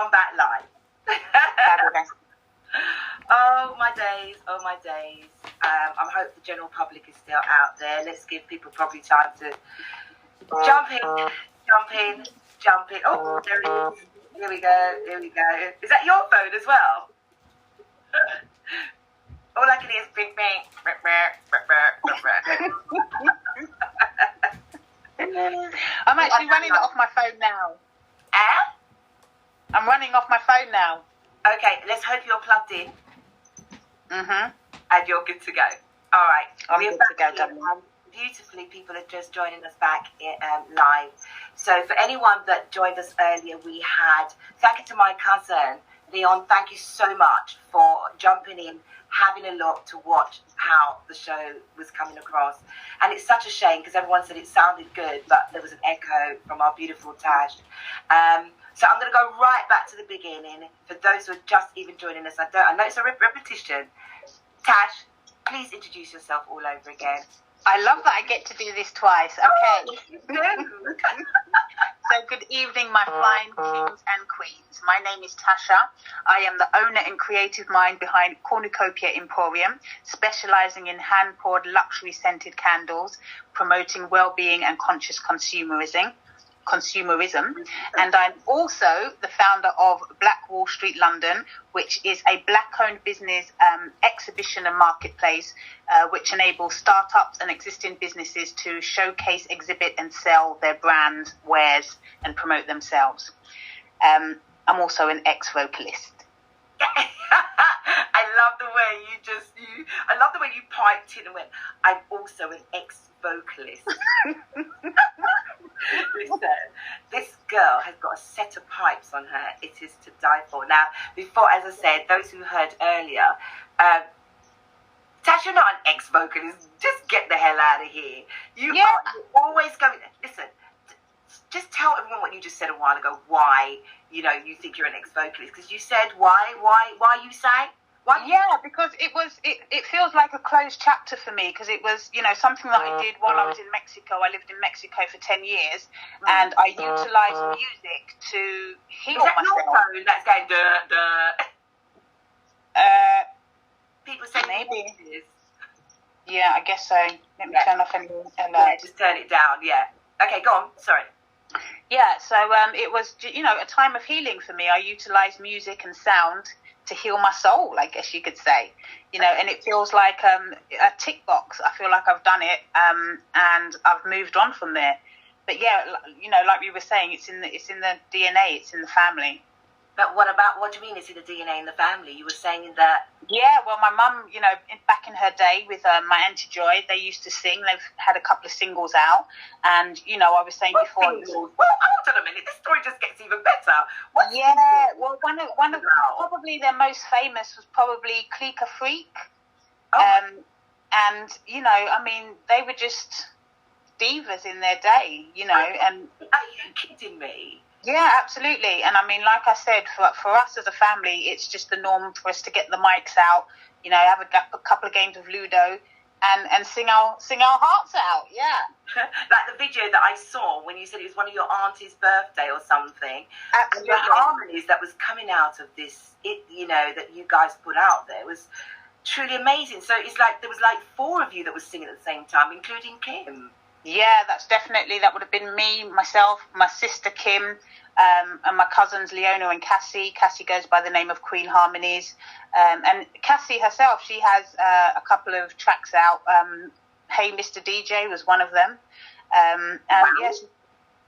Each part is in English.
Combat Live. Fabulous. Oh my days, oh my days. I hope the general public is still out there. Let's give people probably time to jump in. Oh, there it is. Here we go. Is that your phone as well? All I can hear is bing, bing, I'm actually running it off my phone now. I'm running off my phone now. Okay, let's hope you're plugged in. Mm-hmm. And you're good to go. All right. I'm good to go, darling. Beautifully, people are just joining us back live. So for anyone that joined us earlier, we had, thank you to my cousin, Leon, thank you so much for jumping in, having a look to watch how the show was coming across. And it's such a shame because everyone said it sounded good, but there was an echo from our beautiful Tash. So I'm going to go right back to the beginning. For those who are just even joining us, I know it's a repetition. Tash, please introduce yourself all over again. I love that I get to do this twice. Okay. Oh, So good evening, my flying kings and queens. My name is Tasha. I am the owner and creative mind behind Cornucopia Emporium, specializing in hand-poured luxury scented candles, promoting well-being and conscious consumerism. And I'm also the founder of Black Wall Street London, which is a black-owned business exhibition and marketplace which enables startups and existing businesses to showcase, exhibit and sell their brands, wares and promote themselves. I'm also an ex-vocalist. I love the way I love the way you piped in and went, I'm also an ex-vocalist. Listen, this girl has got a set of pipes on her. It is to die for. Now, before, as I said, those who heard earlier, Tash, you're not an ex-vocalist. Just get the hell out of here. You're always going. Listen, just tell everyone what you just said a while ago. Why, you think you're an ex-vocalist? Because you said why you sang. Because it feels like a closed chapter for me, because it was, something that I did while I was in Mexico. I lived in Mexico for 10 years, and I utilised music to heal myself. Your phone that's going duh? People say maybe. Yeah, I guess so. Let me turn off any alerts. Yeah, just turn it down. Yeah. Okay, go on. Sorry. Yeah, so it was, a time of healing for me. I utilised music and sound to heal my soul, I guess you could say, and it feels like a tick box. I feel like I've done it, and I've moved on from there. But yeah, like we were saying, it's in the DNA, it's in the family. But what do you mean it's in the DNA in the family? You were saying that... Yeah, well, my mum, back in her day with my Auntie Joy, they used to sing. They've had a couple of singles out. And, I was saying before... Well, hold on a minute. This story just gets even better. Well, one of probably their most famous was probably Clica Freak. Oh. And, they were just divas in their day, and... Are you kidding me? Yeah, absolutely. And like I said, for us as a family, it's just the norm for us to get the mics out, have a couple of games of Ludo and sing our hearts out. Yeah. Like the video that I saw when you said it was one of your auntie's birthday or something. Absolutely. And the harmonies that was coming out of this, that you guys put out there was truly amazing. So it's like there was like 4 of you that was singing at the same time, including Kim. Yeah, that would have been me, myself, my sister Kim, and my cousins Leona and Cassie. Cassie goes by the name of Queen Harmonies. And Cassie herself, she has a couple of tracks out. Hey Mr. DJ was one of them. And wow. Yes,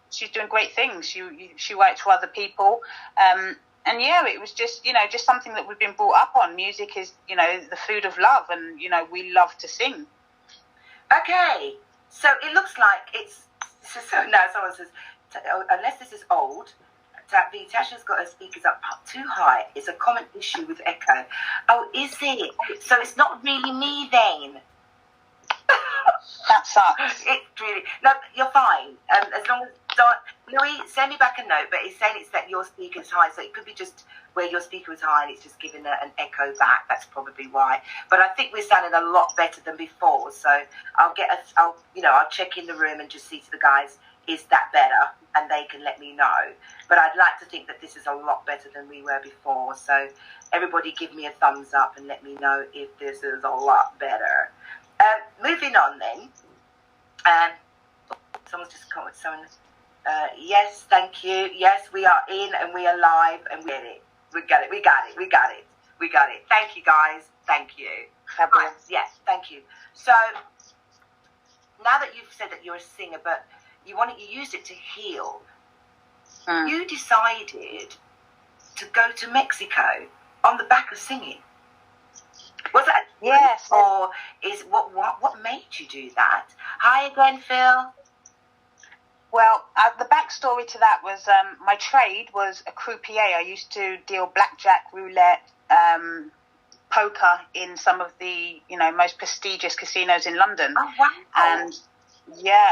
she's doing great things. She writes for other people. And yeah, it was just something that we've been brought up on. Music is, the food of love, and, we love to sing. Okay. So it looks like it's... So now someone says, unless this is old, Tasha's got her speakers up too high. It's a common issue with echo. Oh, is it? So it's not really me then? That sucks. It really... No, you're fine. As long as... Louis, send me back a note, but it's saying it's that your speaker's high, so it could be just where your speaker was high and it's just giving an echo back. That's probably why. But I think we're sounding a lot better than before, so I'll check in the room and just see to the guys, is that better? and they can let me know. But I'd like to think that this is a lot better than we were before. So everybody give me a thumbs up and let me know if this is a lot better. Moving on then. Someone's just commented. Yes, thank you. Yes, we are in and we are live and we get it. We got it. Thank you, guys. Thank you. Right, yes, thank you. So now that you've said that you're a singer, but you used it to heal, you decided to go to Mexico on the back of singing. Was that yes? Or is what made you do that? Hi again, Phil. Well, the backstory to that was my trade was a croupier. I used to deal blackjack, roulette, poker in some of the most prestigious casinos in London. Oh wow!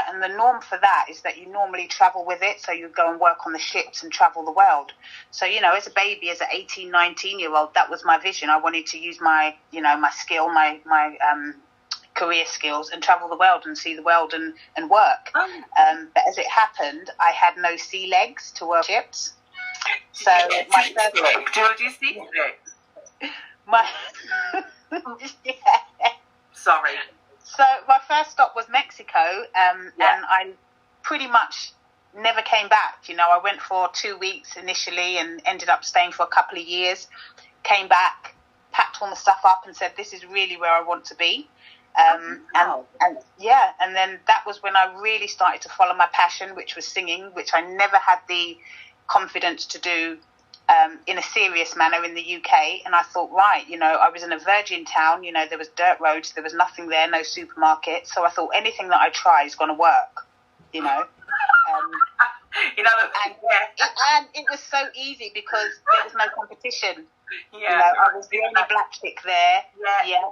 And the norm for that is that you normally travel with it, so you go and work on the ships and travel the world. So as a baby, as an 18, 19-year-old, that was my vision. I wanted to use my my skill, my career skills, and travel the world and see the world and work. But as it happened, I had no sea legs to work ships. So my first Sorry. So my first stop was Mexico, and I pretty much never came back. I went for 2 weeks initially and ended up staying for a couple of years. Came back, packed all the stuff up, and said, "This is really where I want to be." And then that was when I really started to follow my passion, which was singing, which I never had the confidence to do in a serious manner in the UK. And I thought, right, I was in a virgin town, there was dirt roads, there was nothing there, no supermarket. So I thought anything that I try is going to work, And it was so easy because there was no competition. I was the only black chick there.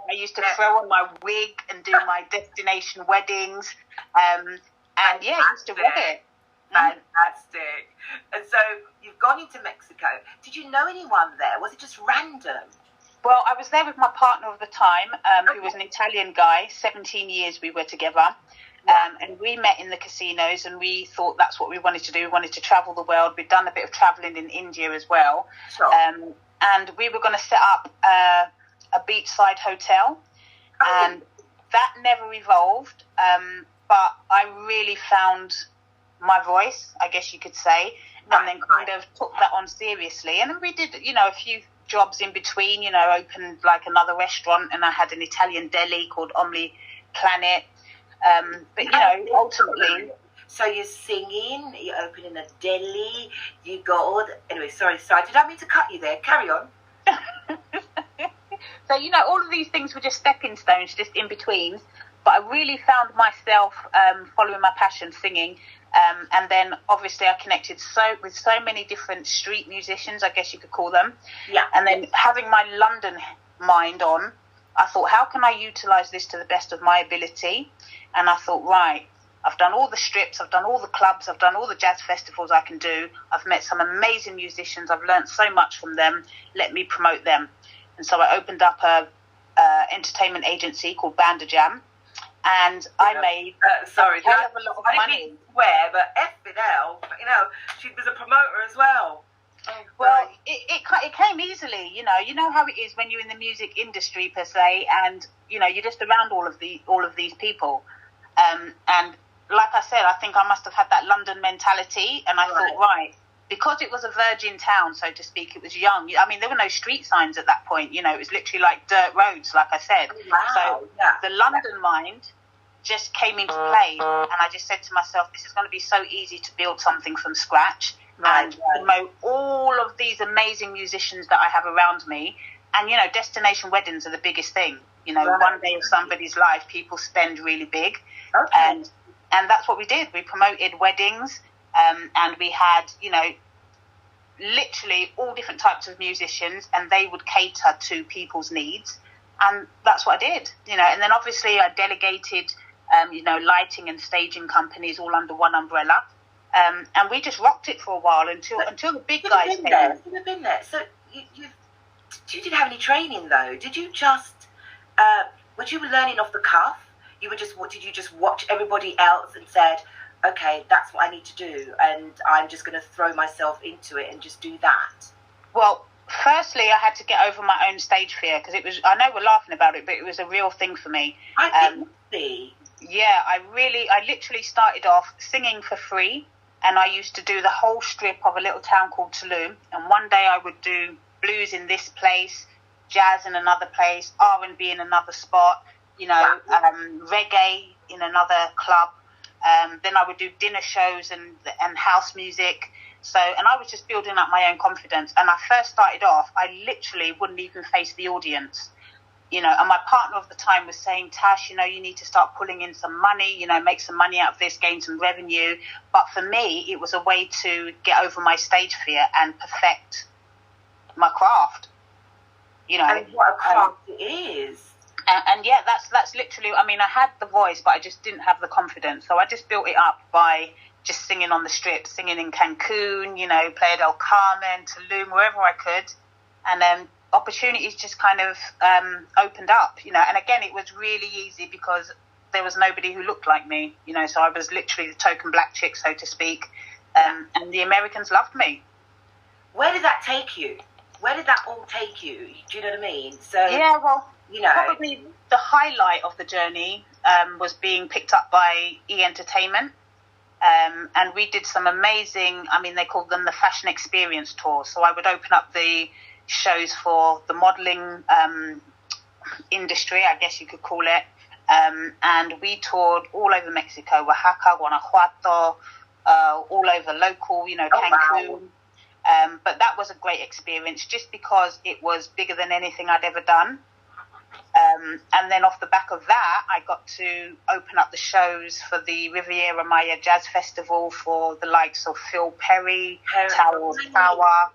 I used to throw on my wig and do my destination weddings. I used to rock it. Fantastic. And so you've gone into Mexico. Did you know anyone there? Was it just random? Well, I was there with my partner of the time, who was an Italian guy. 17 years we were together. And we met in the casinos, and we thought that's what we wanted to do. We wanted to travel the world. We'd done a bit of traveling in India as well. Sure. And we were going to set up a beachside hotel. And that never evolved. But I really found my voice, I guess you could say, and then kind of took that on seriously. And we did, a few jobs in between, opened like another restaurant, and I had an Italian deli called Omni Planet. But, ultimately... So you're singing, you're opening a deli, you got all anyway, sorry, I did not mean to cut you there. Carry on. So, all of these things were just stepping stones, just in between. But I really found myself following my passion, singing. And then, obviously, I connected with so many different street musicians, I guess you could call them. Yeah. And then having my London mind on, I thought, how can I utilise this to the best of my ability? And I thought, right, I've done all the strips, I've done all the clubs, I've done all the jazz festivals I can do. I've met some amazing musicians. I've learnt so much from them. Let me promote them. And so I opened up a entertainment agency called Jam. And I made a hell of a lot of money. I didn't swear, but F-Fidel, she was a promoter as well. Well, it came easily, you know how it is when you're in the music industry per se, and you're just around all of these people. And like I said, I think I must have had that London mentality, and I thought, right, because it was a virgin town, so to speak, it was young. I mean, there were no street signs at that point. It was literally like dirt roads, like I said. Wow. So the London mind just came into play, and I just said to myself, this is going to be so easy to build something from scratch and promote all of these amazing musicians that I have around me. And, destination weddings are the biggest thing. One day of somebody's life, people spend really big. Okay. And that's what we did. We promoted weddings, and we had, literally all different types of musicians, and they would cater to people's needs. And that's what I did, And then obviously I delegated, lighting and staging companies all under one umbrella. And we just rocked it for a while until the big guys came in. You've been there. So you didn't have any training though. Did you just? Were you learning off the cuff? Did you just watch everybody else and said, okay, that's what I need to do, and I'm just going to throw myself into it and just do that? Well, firstly, I had to get over my own stage fear, because it was, I know we're laughing about it, but it was a real thing for me. I think see. Yeah, I literally started off singing for free, and I used to do the whole strip of a little town called Tulum, and one day I would do blues in this place, jazz in another place, R&B in another spot, reggae in another club. Then I would do dinner shows and house music. So, and I was just building up my own confidence. And I first started off, I literally wouldn't even face the audience, and my partner of the time was saying, Tash, you need to start pulling in some money, make some money out of this, gain some revenue. But for me, it was a way to get over my stage fear and perfect my craft, And what a craft it is. And yeah, that's literally, I had the voice, but I just didn't have the confidence. So I just built it up by just singing on the strip, singing in Cancun, Playa del Carmen, Tulum, wherever I could. And then opportunities just kind of opened up, And again, it was really easy because there was nobody who looked like me, So I was literally the token black chick, so to speak. And the Americans loved me. Where did that take you? Where did that all take you? Do you know what I mean? So yeah, well, probably the highlight of the journey was being picked up by E! Entertainment. And we did some amazing, they called them the Fashion Experience Tours. So I would open up the shows for the modelling industry, I guess you could call it. And we toured all over Mexico, Oaxaca, Guanajuato, all over local, Cancun. Oh, wow. But that was a great experience just because it was bigger than anything I'd ever done. And then off the back of that, I got to open up the shows for the Riviera Maya Jazz Festival for the likes of Phil Perry, Tower of Power.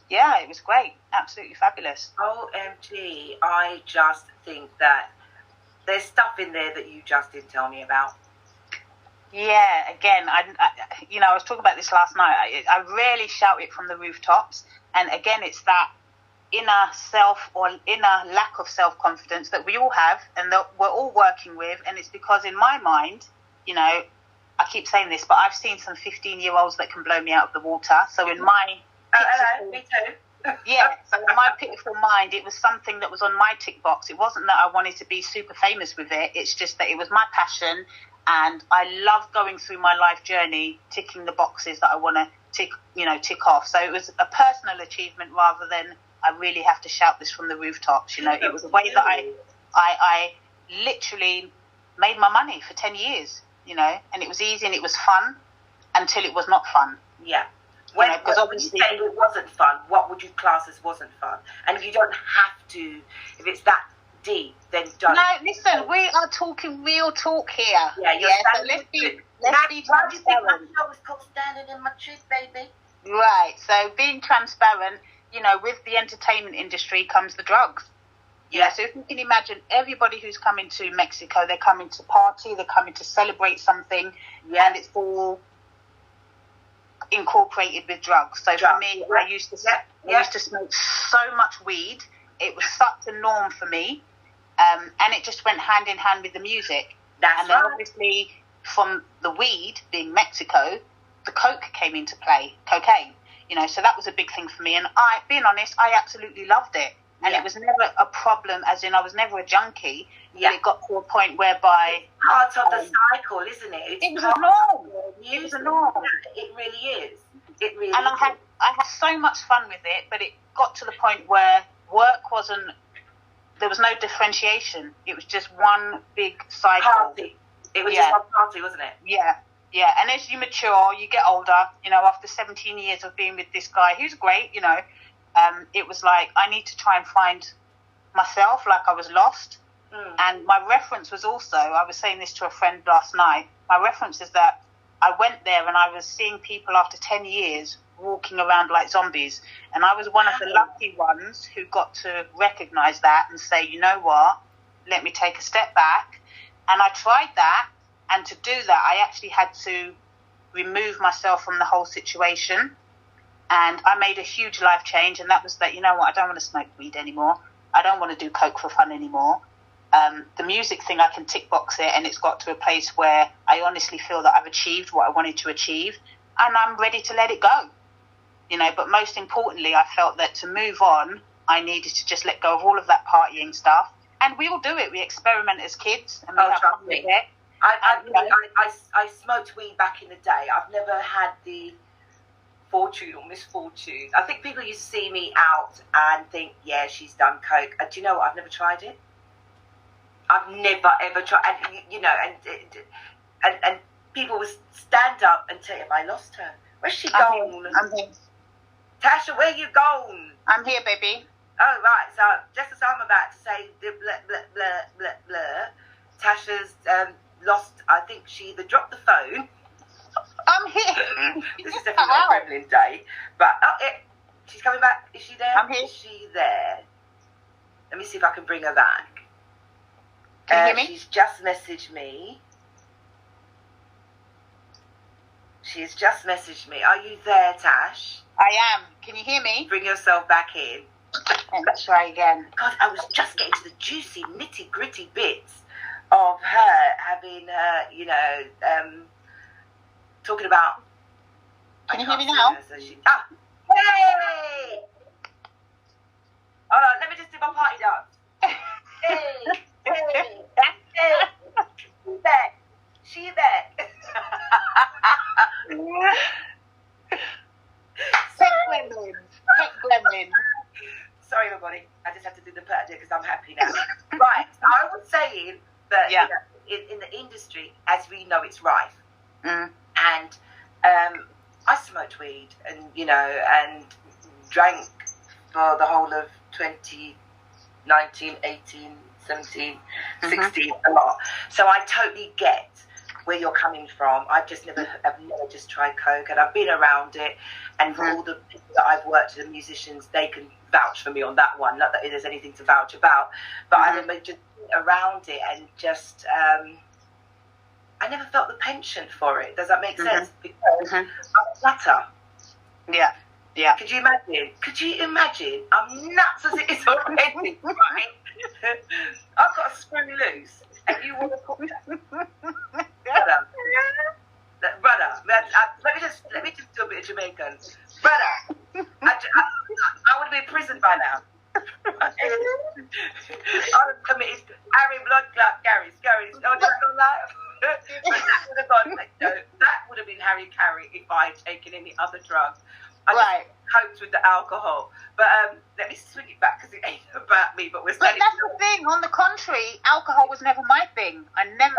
Yeah, it was great. Absolutely fabulous. OMG. I just think that there's stuff in there that you just didn't tell me about. Yeah, again, I was talking about this last night. I rarely shout it from the rooftops. And again, it's that inner self or inner lack of self-confidence that we all have and that we're all working with. And it's because in my mind, I keep saying this, but I've seen some 15-year-olds that can blow me out of the water. So in my hello, me too. Yeah, so in my pitiful mind, it was something that was on my tick box. It wasn't that I wanted to be super famous with it. It's just that it was my passion. And I love going through my life journey, ticking the boxes that I want to tick off. So it was a personal achievement rather than I really have to shout this from the rooftops. It was a way that I literally made my money for 10 years, and it was easy and it was fun until it was not fun. Yeah. Because obviously when you say it wasn't fun, what would you class as wasn't fun? And you don't have to, if it's that deep, then don't. No, listen, we are talking real talk here. Yeah, so let's be transparent. I was called standing in my truth, baby. Right, so being transparent, with the entertainment industry comes the drugs. Yeah. So if you can imagine everybody who's coming to Mexico, they're coming to party, they're coming to celebrate something, and it's all incorporated with drugs. So for me, I used to smoke so much weed. It was such a norm for me. And it just went hand in hand with the music. And then obviously from the weed being Mexico, the coke came into play, cocaine, so that was a big thing for me. And being honest, I absolutely loved it. And it was never a problem, as in I was never a junkie. Yeah. But it got to a point whereby... It's part of the cycle, isn't it? It was a norm. It was a norm. It really is. It really and is. I had so much fun with it, but it got to the point where work wasn't... There was no differentiation. It was just one big cycle. Party. It was just one party, wasn't it? Yeah. Yeah, and as you mature, you get older, after 17 years of being with this guy, who's great, it was like, I need to try and find myself, like I was lost. And my reference was also, I was saying this to a friend last night, my reference is that I went there and I was seeing people after 10 years walking around like zombies. And I was one of the lucky ones who got to recognise that and say, you know what, let me take a step back. And I tried that. And to do that, I actually had to remove myself from the whole situation. And I made a huge life change. And that was that, you know what, I don't want to smoke weed anymore. I don't want to do coke for fun anymore. The music thing, I can tick box it, and it's got to a place where I honestly feel that I've achieved what I wanted to achieve, and I'm ready to let it go. But most importantly, I felt that to move on, I needed to just let go of all of that partying stuff. And we all do it. We experiment as kids. And we have fun with it. I smoked weed back in the day. I've never had the fortune or misfortune. I think people used to see me out and think, yeah, she's done coke. Do you know what? I've never tried it. I've never ever tried. And people would stand up and say, have I lost her? Where's she gone? I'm here. Tasha, where you gone? I'm here, baby. Oh, right. So just as I'm about to say blah, blah, blah, blah, blah, Tasha's lost, I think she either dropped the phone. I'm here. This is definitely not a Gremlin day. But, she's coming back. Is she there? I'm here. Is she there? Let me see if I can bring her back. Can you hear me? She's just messaged me. She has just messaged me. Are you there, Tash? I am. Can you hear me? Bring yourself back in. Let's try again. God, I was just getting to the juicy, nitty-gritty bits of her having, talking about... Can you hear me now? Hey! Hold on, let me just do my party dance. Hey! Hey! Hey! She's there. She's there. Gremlin. Sorry, everybody. I just have to do the purr because I'm happy now. Right. I was saying that in the industry, as we know, it's rife. Mm. And I smoked weed and drank for the whole of 2019, 18, 17, 16, a lot. So I totally get where you're coming from. I've never just tried coke, and I've been around it, and for all the people that I've worked with, the musicians, they can vouch for me on that one. Not that there's anything to vouch about, but I remember just around it and just I never felt the penchant for it. Does that make sense? Because I'm flatter. Yeah. Could you imagine? I'm nuts as it is already, right? I've got a screw loose, and you want to put brother, let me just do a bit of Jamaican. Brother, I would be in prison by now. I would have committed Harry blood clot Gary's. Oh, did I go live? That would have been Harry Carey if I had taken any other drugs. I just coped with the alcohol. But let me swing it back because it ain't about me. But that's the thing. On the contrary, alcohol was never my thing. I never,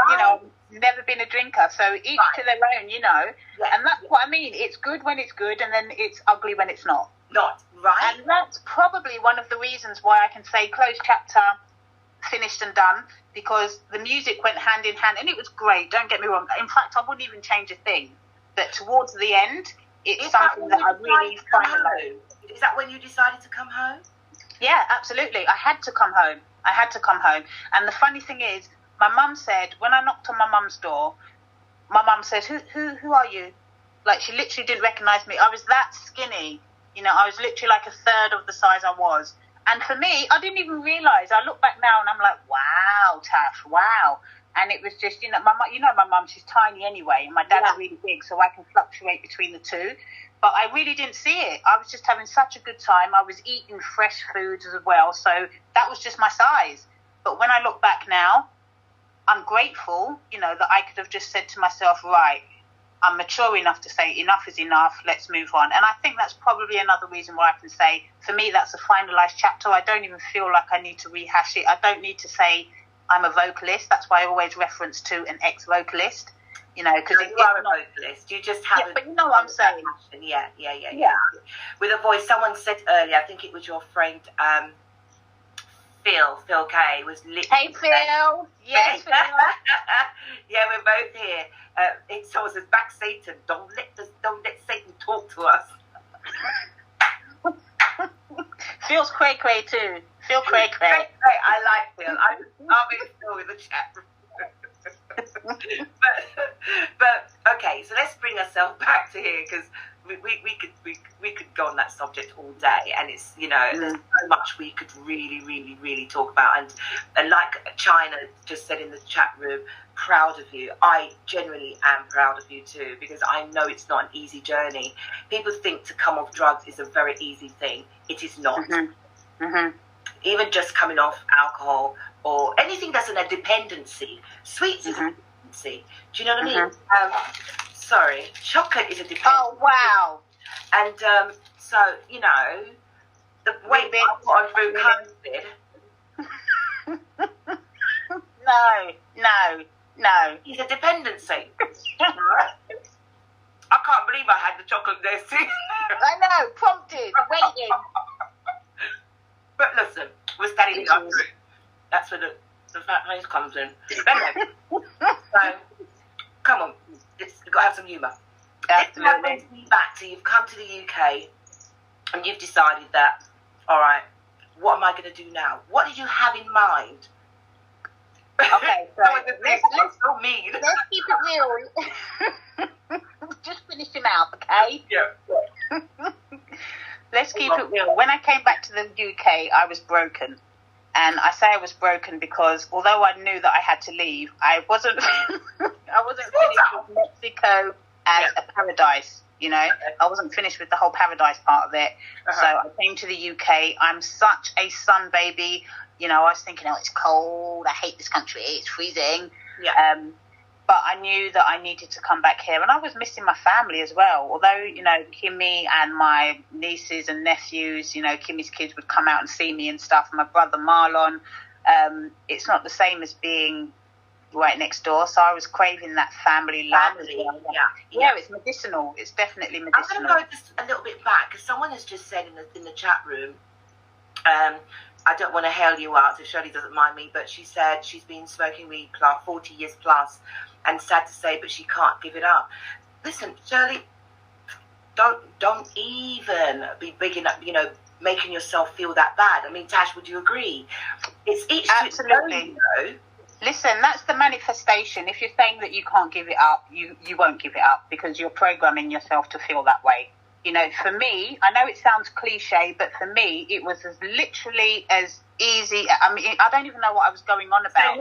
never been a drinker. So each to their own, Yes. And that's what I mean. It's good when it's good, and then it's ugly when it's not. Right. And that's probably one of the reasons why I can say closed chapter, finished and done, because the music went hand in hand, and it was great. Don't get me wrong. In fact, I wouldn't even change a thing. But towards the end, it's something that I really finalized. Is that when you decided to come home? Yeah, absolutely. I had to come home. And the funny thing is, my mum said, when I knocked on my mum's door, my mum said, who are you? Like, she literally didn't recognise me. I was that skinny. I was literally like a third of the size I was. And for me, I didn't even realise. I look back now and I'm like, wow, Tash, wow. And it was just, my mum, she's tiny anyway. And my dad's really big, so I can fluctuate between the two. But I really didn't see it. I was just having such a good time. I was eating fresh foods as well. So that was just my size. But when I look back now, I'm grateful, that I could have just said to myself, right, I'm mature enough to say enough is enough, let's move on. And I think that's probably another reason why I can say, for me, that's a finalised chapter. I don't even feel like I need to rehash it. I don't need to say I'm a vocalist. That's why I always reference to an ex-vocalist, because you are a vocalist. You just haven't. Yeah, but you know what I'm saying. Yeah. With a voice, someone said earlier, I think it was your friend, Phil K was literally. Hey, Phil. Yes, Phil. Yeah, we're both here. Someone says, back Satan. Don't let Satan talk to us. Phil's cray too. Phil cray. I like Phil. I'll be Phil with the chat. but okay, so let's bring ourselves back to here because we could go on that subject all day, and it's, you know, there's so much we could really talk about, and like China just said in the chat room, proud of you. I genuinely am proud of you too, because I know it's not an easy journey. People think to come off drugs is a very easy thing. It is not. Even just coming off alcohol or anything that's in a dependency. Sweets is a dependency. Do you know what I mean? Sorry, chocolate is a dependency. Oh, wow. And so, you know, the weight I put on through COVID. No. It's a dependency. I can't believe I had the chocolate there too. I know, prompted, waiting. But listen, we're studying up through. That's where the fat face comes in. Anyway, so, come on, you've got to have some humour. Absolutely. Back to, you've come to the UK and you've decided that, all right, what am I going to do now? What did you have in mind? Okay, so let's keep it real. Just finish him out, okay? Yeah. Let's keep it real. When I came back to the UK, I was broken. And I say I was broken because although I knew that I had to leave, I wasn't finished with Mexico as a paradise, you know. I wasn't finished with the whole paradise part of it. So I came to the UK. I'm such a sun baby. You know, I was thinking, oh, it's cold. I hate this country. It's freezing. Yeah. But I knew that I needed to come back here. And I was missing my family as well. Although, you know, Kimmy and my nieces and nephews, you know, Kimmy's kids would come out and see me and stuff. My brother Marlon, it's not the same as being right next door. So I was craving that family love. Yeah, it's medicinal. It's definitely medicinal. I'm going to go just a little bit back, because someone has just said in the chat room, I don't want to hail you out if Shirley doesn't mind me, but she said she's been smoking weed 40 years plus, and sad to say, but she can't give it up. Listen, Shirley, don't even be big enough, you know, making yourself feel that bad. I mean, Tash, would you agree? It's each absolutely. Listen, that's the manifestation. If you're saying that you can't give it up, you won't give it up, because you're programming yourself to feel that way. You know, for me, I know it sounds cliche, but for me, it was literally as easy. I mean, I don't even know what I was going on about.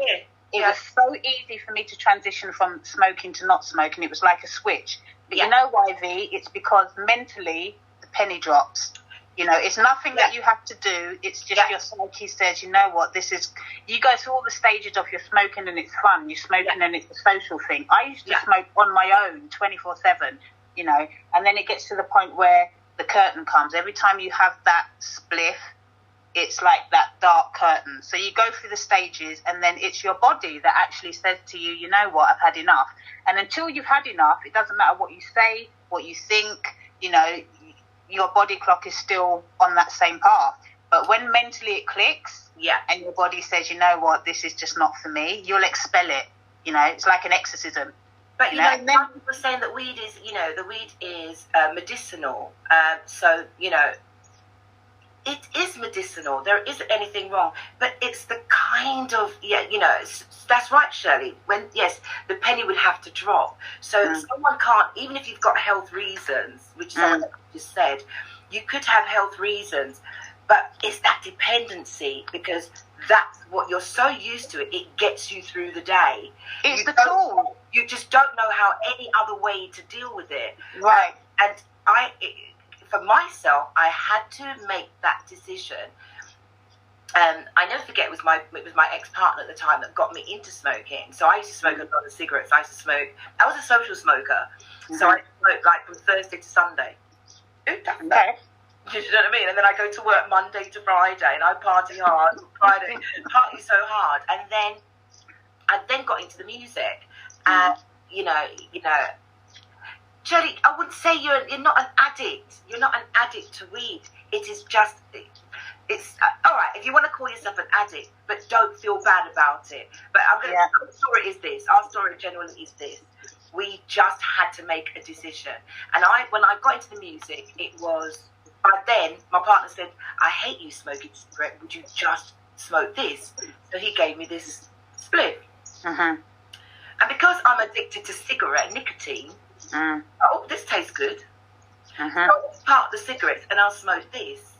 It was so easy for me to transition from smoking to not smoking. It was like a switch. But you know why, V? It's because mentally, the penny drops. You know, it's nothing that you have to do. It's just your psyche says, you know what, this is... You go through all the stages of your smoking and it's fun. You're smoking and it's a social thing. I used to smoke on my own 24/7. You know, and then it gets to the point where the curtain comes. Every time you have that spliff, it's like that dark curtain. So you go through the stages, and then it's your body that actually says to you, you know what, I've had enough. And until you've had enough, it doesn't matter what you say, what you think, you know, your body clock is still on that same path. But when mentally it clicks, and your body says, you know what, this is just not for me, you'll expel it. You know, it's like an exorcism. But, you know, some people are saying that weed is, you know, the weed is medicinal. So, you know, it is medicinal. There isn't anything wrong. But it's the kind of, you know, that's right, Shirley. When, the penny would have to drop. So someone can't, even if you've got health reasons, which someone just said, you could have health reasons, but it's that dependency, because that's what you're so used to. It gets you through the day. It's the tool. You just don't know how any other way to deal with it. Right. And for myself, I had to make that decision. I never forget, it was my ex-partner at the time that got me into smoking. So I used to smoke a lot of cigarettes. I was a social smoker. So I smoked like from Thursday to Sunday. Who does that? Do you know what I mean? And then I go to work Monday to Friday, and I party hard. Friday, party so hard. And then I got into the music. And, you know, Shirley, I wouldn't say you're not an addict. You're not an addict to weed. It is just, it's all right if you want to call yourself an addict, but don't feel bad about it. But our story is this. Our story generally is this. We just had to make a decision. And when I got into the music, it was, but then my partner said, I hate you smoking cigarette. Would you just smoke this? So he gave me this split. And because I'm addicted to cigarette nicotine, oh, this tastes good. I'll part the cigarettes and I'll smoke this.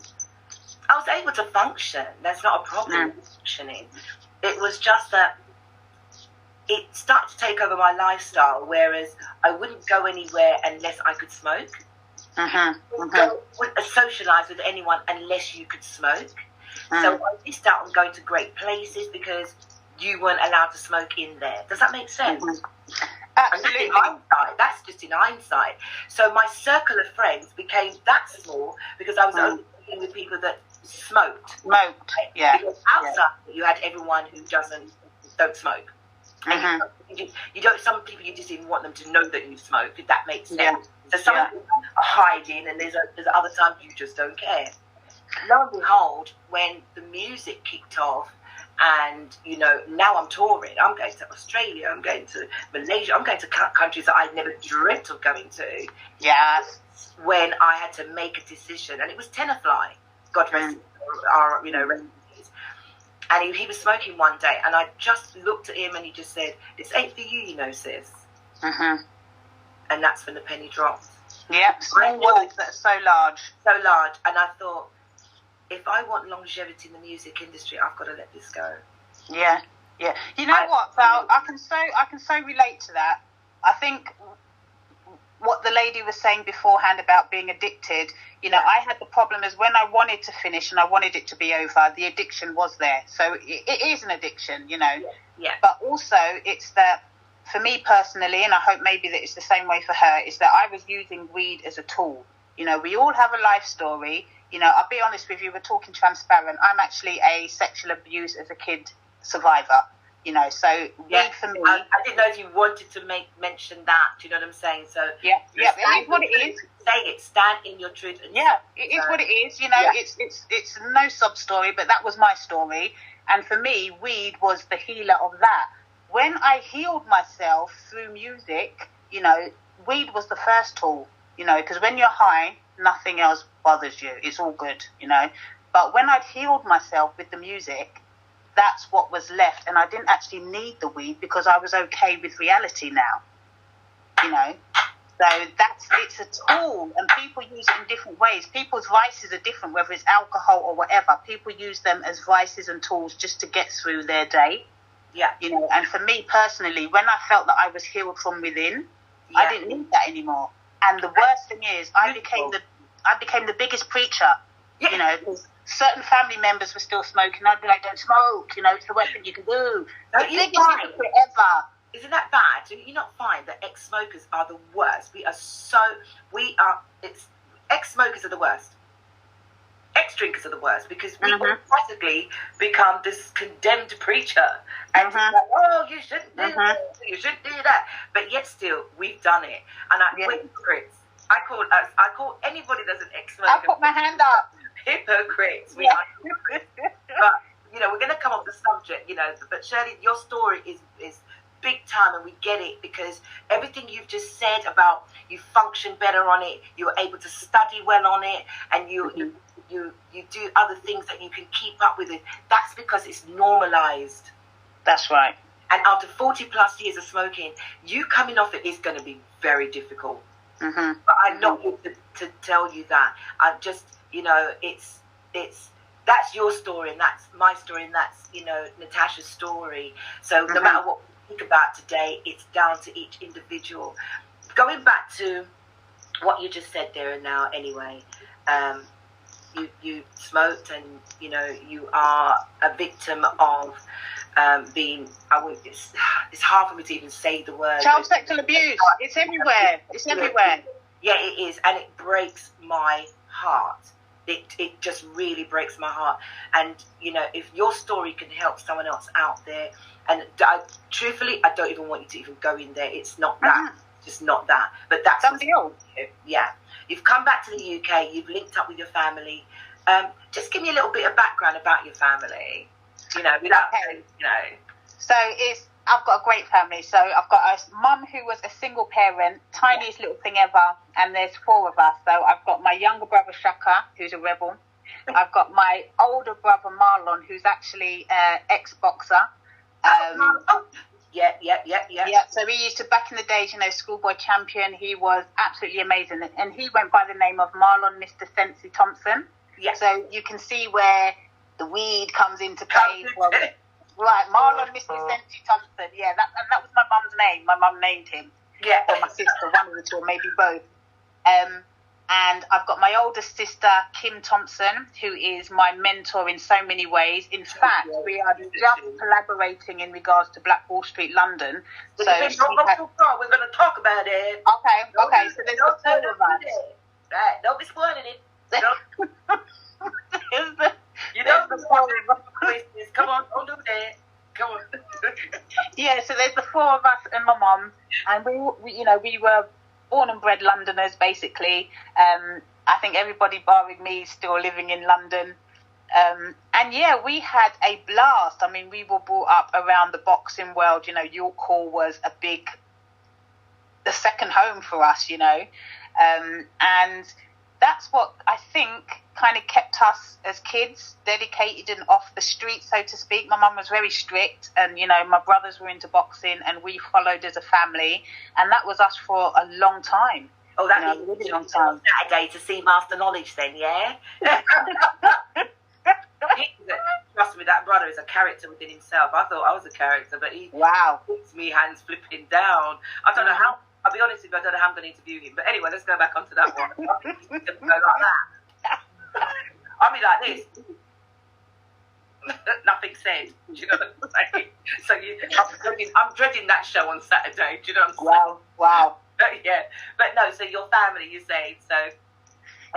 I was able to function. That's not a problem with functioning. It was just that it started to take over my lifestyle, whereas I wouldn't go anywhere unless I could smoke. Wouldn't socialise with anyone unless you could smoke. So I missed out on going to great places because you weren't allowed to smoke in there. Does that make sense? Absolutely. That's just in hindsight. So my circle of friends became that small because I was only dealing with people that smoked. Yeah. Because outside you had everyone who don't smoke. And you don't. Some people you just didn't want them to know that you smoke. If that makes sense. Yeah. So some people are hiding, and there's other times you just don't care. Lo and behold, when the music kicked off, and now I'm touring. I'm going to Australia. I'm going to Malaysia. I'm going to countries that I'd never dreamt of going to. Yes. When I had to make a decision, and it was Tenafly. God rest our rest. And he was smoking one day, and I just looked at him, and he just said, "This ain't for you, sis." And that's when the penny dropped. Yeah, small words that are so large. So large. And I thought, if I want longevity in the music industry, I've got to let this go. Yeah. You know what, Val? I can so relate to that. I think what the lady was saying beforehand about being addicted, I had the problem is when I wanted to finish and I wanted it to be over, the addiction was there. So it is an addiction, Yeah. But also it's that, for me personally, and I hope maybe that it's the same way for her, is that I was using weed as a tool. We all have a life story. I'll be honest with you, we're talking transparent. I'm actually a sexual abuse as a kid survivor. So weed for me. I didn't know if you wanted to mention that. Do you know what I'm saying? So yeah, it is what it is. Say it. Stand in your truth. And it is what it is. It's no sub story, but that was my story. And for me, weed was the healer of that. When I healed myself through music, weed was the first tool. Because when you're high, nothing else bothers you. It's all good. But when I'd healed myself with the music, that's what was left, and I didn't actually need the weed because I was okay with reality now, So it's a tool, and people use it in different ways. People's vices are different, whether it's alcohol or whatever. People use them as vices and tools just to get through their day. Yeah. And for me personally, when I felt that I was healed from within, I didn't need that anymore. And the worst thing is, I became the biggest preacher, because certain family members were still smoking. I'd be like, don't smoke, it's the worst thing you can do. The biggest hypocrite ever. Isn't that bad? Do you not find that ex-smokers are the worst? Ex-smokers are the worst. Ex-drinkers are the worst because we automatically become this condemned preacher. And it's like, oh, you shouldn't do this, you shouldn't do that. But yet still, we've done it. And hypocrites. I call anybody that's an ex-smoker. I put my hand up. Hypocrites. We are hypocrites. But, we're going to come off the subject, but Shirley, your story is big time, and we get it because everything you've just said about you function better on it, you were able to study well on it, and you do other things that you can keep up with it. That's because it's normalized. That's right. And after 40 plus years of smoking, you coming off it is going to be very difficult. But I'm not here to tell you that. I'm just, it's that's your story, and that's my story, and that's Natasha's story. So no matter what we think about today, it's down to each individual. Going back to what you just said there and now, anyway. You smoked, and you are a victim of being. It's hard for me to even say the word. Child sexual abuse. It's everywhere. It's everywhere. Yeah, it is, and it breaks my heart. It just really breaks my heart. And if your story can help someone else out there, and truthfully, I don't even want you to even go in there. It's not that. Just not that. But that's something else. Yeah. You've come back to the UK. You've linked up with your family. Just give me a little bit of background about your family. Without So I've got a great family. So I've got a mum who was a single parent, tiniest little thing ever, and there's 4 of us. So I've got my younger brother Shaka, who's a rebel. I've got my older brother Marlon, who's actually ex-boxer. Yeah. Yeah, so we used to, back in the days, Schoolboy Champion, he was absolutely amazing. And he went by the name of Marlon Mr. Sensi Thompson. Yeah. So you can see where the weed comes into play. Right, Marlon Mr. Sensi Thompson. Yeah, that was my mum's name. My mum named him. Yeah. Or my sister, one of the two, or maybe both. And I've got my oldest sister, Kim Thompson, who is my mentor in so many ways. In fact, we are just collaborating in regards to Black Wall Street, London. So don't go too far. We're going to talk about it. Okay. So there's the four of us. Right. Don't be spoiling it. You know the four of us. Come on, don't do that. Come on. Yeah. So there's the four of us and my mum, and we were born and bred Londoners, basically. I think everybody barring me is still living in London. And yeah, we had a blast. I mean, we were brought up around the boxing world. York Hall was the second home for us, and that's what I think kind of kept us as kids dedicated and off the street, so to speak. My mum was very strict, and my brothers were into boxing, and we followed as a family, and that was us for a long time. Oh, that means really long time. Saturday to see Master Knowledge, then, yeah. Trust me, that brother is a character within himself. I thought I was a character, but he puts me hands flipping down. I don't know how. I'll be honest with you, I don't know how I'm going to interview him. But anyway, let's go back onto that one. He's going to go like that. I'll be like this. Nothing said. Do you know what I'm saying? So I'm dreading that show on Saturday. Do you know what I'm saying? Wow. Yeah. But no, so your family, you say. So.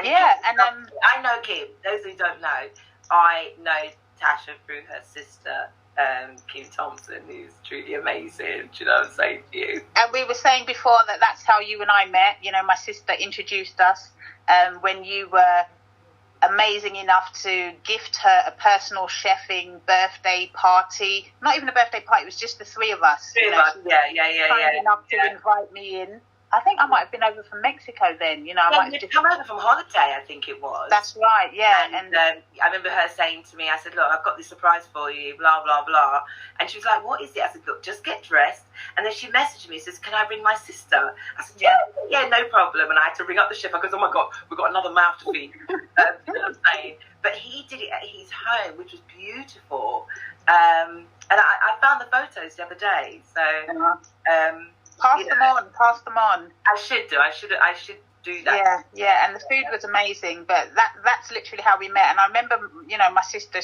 Yeah, and I know Kim. Those who don't know, I know Tasha through her sister, Kim Thompson, who's truly amazing. Do you know what I'm saying to you? And we were saying before that's how you and I met. My sister introduced us when you were amazing enough to gift her a personal chefing birthday party. Not even a birthday party, it was just the three of us. Kind enough to invite me in. I think I might have been over from Mexico then, I might have come over from holiday, I think it was. That's right, yeah. And I remember her saying to me, I said, look, I've got this surprise for you, blah, blah, blah. And she was like, what is it? I said, look, just get dressed. And then she messaged me, says, can I bring my sister? I said, yeah, no problem. And I had to ring up the chef. I goes, oh my God, we've got another mouth to feed. You know what I'm saying? But he did it at his home, which was beautiful. And I found the photos the other day. So, Pass them on. I should do that. Yeah, and the food was amazing, but that's literally how we met. And I remember, my sister,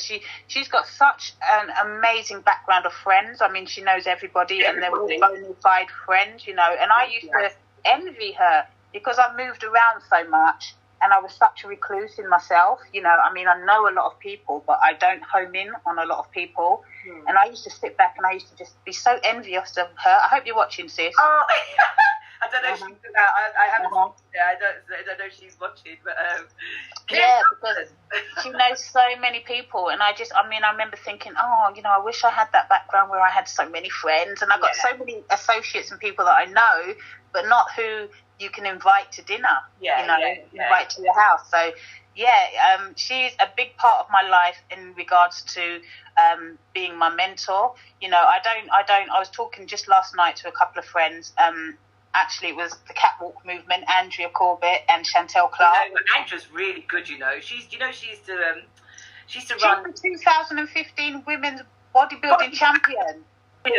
she's got such an amazing background of friends. I mean, she knows everybody, and they're all bona fide friends, and I used to envy her because I moved around so much, and I was such a recluse in myself. I mean, I know a lot of people, but I don't home in on a lot of people. And I used to sit back and I used to just be so envious of her. I hope you're watching, sis. Oh, I don't know if she's I haven't. I don't know if she's watching, but because she knows so many people, and I remember thinking, I wish I had that background where I had so many friends, and I got so many associates and people that I know, but not who you can invite to dinner. Invite to your house. So. She's a big part of my life in regards to being my mentor. I was talking just last night to a couple of friends. Actually, it was the catwalk movement, Andrea Corbett and Chantel Clark. Andrea's really good. She's used to run. She's the 2015 women's bodybuilding champion. Yeah.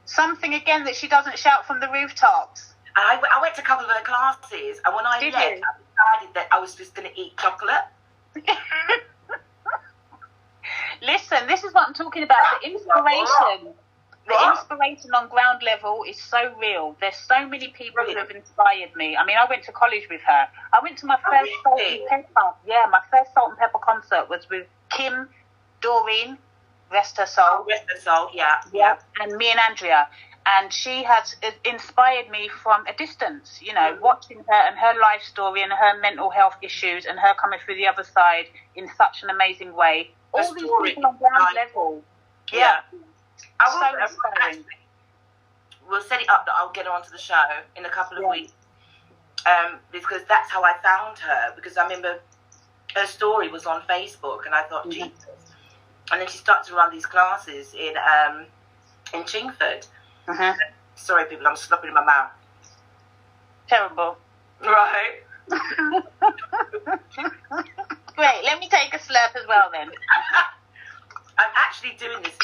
Something again that she doesn't shout from the rooftops. I went to a couple of her classes, and when I left, I decided that I was just going to eat chocolate. Listen, this is what I'm talking about. The inspiration. The inspiration on ground level is so real. There's so many people who have inspired me. I mean, I went to college with her. I went to my first Salt and Pepper. Yeah, my first Salt and Pepper concert was with Kim, Doreen, rest her soul. Oh, rest her soul, yeah. And me and Andrea. And she has inspired me from a distance, watching her and her life story and her mental health issues and her coming through the other side in such an amazing way. All these people on ground level. Yeah. So inspiring. We'll set it up that I'll get her onto the show in a couple of weeks. Because that's how I found her. Because I remember her story was on Facebook and I thought, Jesus. And then she started to run these classes in in Chingford. Mm-hmm. Sorry, people, I'm slopping in my mouth. Terrible. Right. Great. Let me take a slurp as well then. I'm actually doing this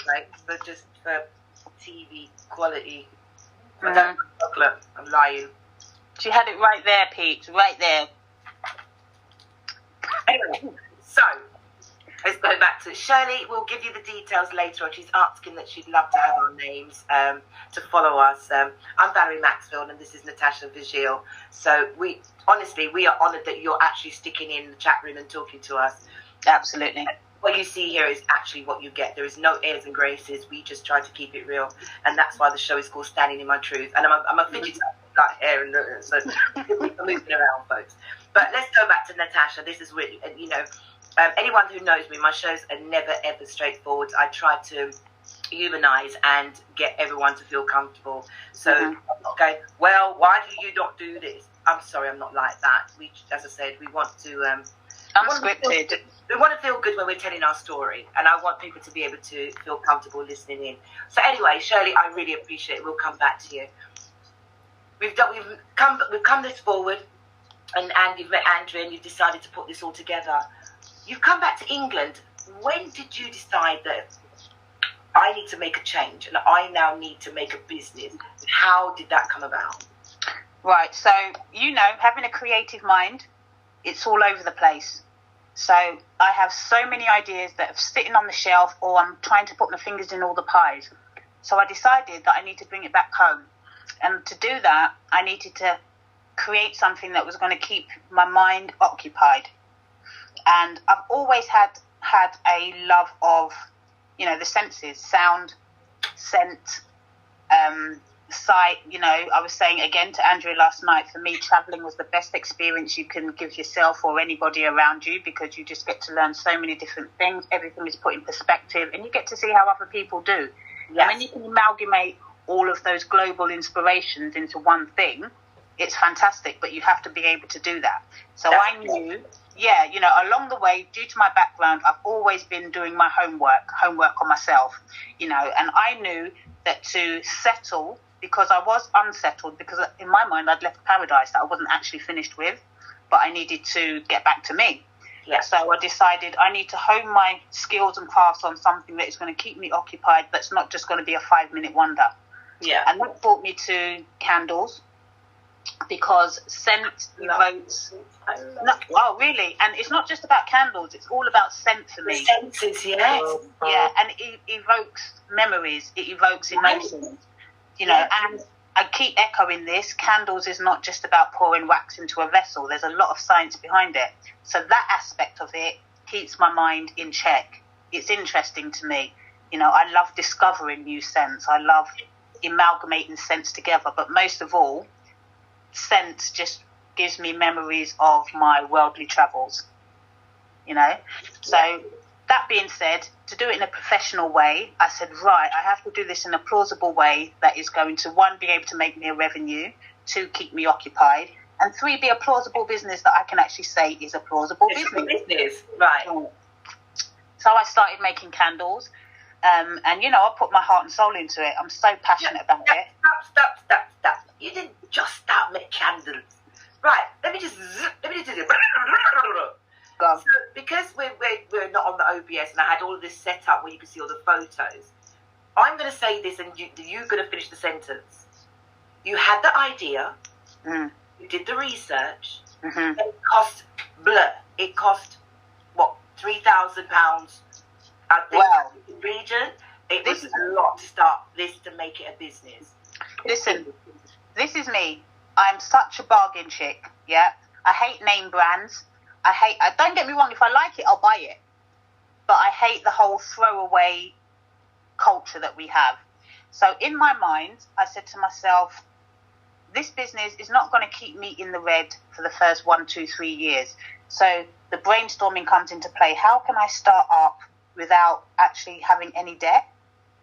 for TV quality. I don't have chocolate. I'm lying. She had it right there, Pete. Right there. Anyway, so let's go back to Shirley. We'll give you the details later on. She's asking that she'd love to have our names to follow us. I'm Valerie Maxfield and this is Natasha Vigille. So we are honoured that you're actually sticking in the chat room and talking to us. Absolutely. What you see here is actually what you get. There is no airs and graces. We just try to keep it real, and that's why the show is called Standing in My Truth. And I'm a fidget like hair and so I'm moving around, folks. But let's go back to Natasha. This is really, anyone who knows me, my shows are never ever straightforward. I try to humanise and get everyone to feel comfortable. So I'm not going, well, why do you not do this? I'm sorry, I'm not like that. We, as I said, we want to. Unscripted. We want to feel good when we're telling our story, and I want people to be able to feel comfortable listening in. So anyway, Shirley, I really appreciate it. We'll come back to you. We've come this forward, and you've met Andrea, and you've decided to put this all together. You've come back to England. When did you decide that I need to make a change, and I now need to make a business? How did that come about? Right. So having a creative mind, it's all over the place. So I have so many ideas that are sitting on the shelf, or I'm trying to put my fingers in all the pies. So I decided that I need to bring it back home. And to do that, I needed to create something that was going to keep my mind occupied. And I've always had a love of, the senses, sound, scent, sight. I was saying again to Andrea last night, for me, traveling was the best experience you can give yourself or anybody around you, because you just get to learn so many different things. Everything is put in perspective, and you get to see how other people do. Yes. And when you can amalgamate all of those global inspirations into one thing, it's fantastic, but you have to be able to do that. So I knew, along the way, due to my background, I've always been doing my homework on myself, and I knew that to settle, because I was unsettled, because in my mind I'd left paradise that I wasn't actually finished with, but I needed to get back to me. Yeah. So I decided I need to hone my skills and crafts on something that is going to keep me occupied, that's not just going to be a 5-minute wonder. Yeah. And that brought me to candles, because scent evokes... really? And it's not just about candles, it's all about scent for me. The senses, yes. Yeah, and it evokes memories, it evokes emotions. And I keep echoing this, candles is not just about pouring wax into a vessel. There's a lot of science behind it. So that aspect of it keeps my mind in check. It's interesting to me. I love discovering new scents. I love amalgamating scents together. But most of all, scent just gives me memories of my worldly travels. So that being said, to do it in a professional way, I said, right, I have to do this in a plausible way that is going to, 1, be able to make me a revenue, 2, keep me occupied, and 3, be a plausible business that I can actually say is a plausible business. Right. So I started making candles, and, I put my heart and soul into it. I'm so passionate about it. Stop. You didn't just start making candles. Right, let me just do this. So, because we're not on the OBS and I had all of this set up where you can see all the photos, I'm going to say this and you're going to finish the sentence. You had the idea, you did the research, it cost It cost, what, £3,000? I think in the region. It was a lot to start this to make it a business. Listen, this is me. I'm such a bargain chick, yeah? I hate name brands. Don't get me wrong, if I like it, I'll buy it. But I hate the whole throwaway culture that we have. So in my mind, I said to myself, this business is not going to keep me in the red for the first 1, 2, 3 years. So the brainstorming comes into play. How can I start up without actually having any debt?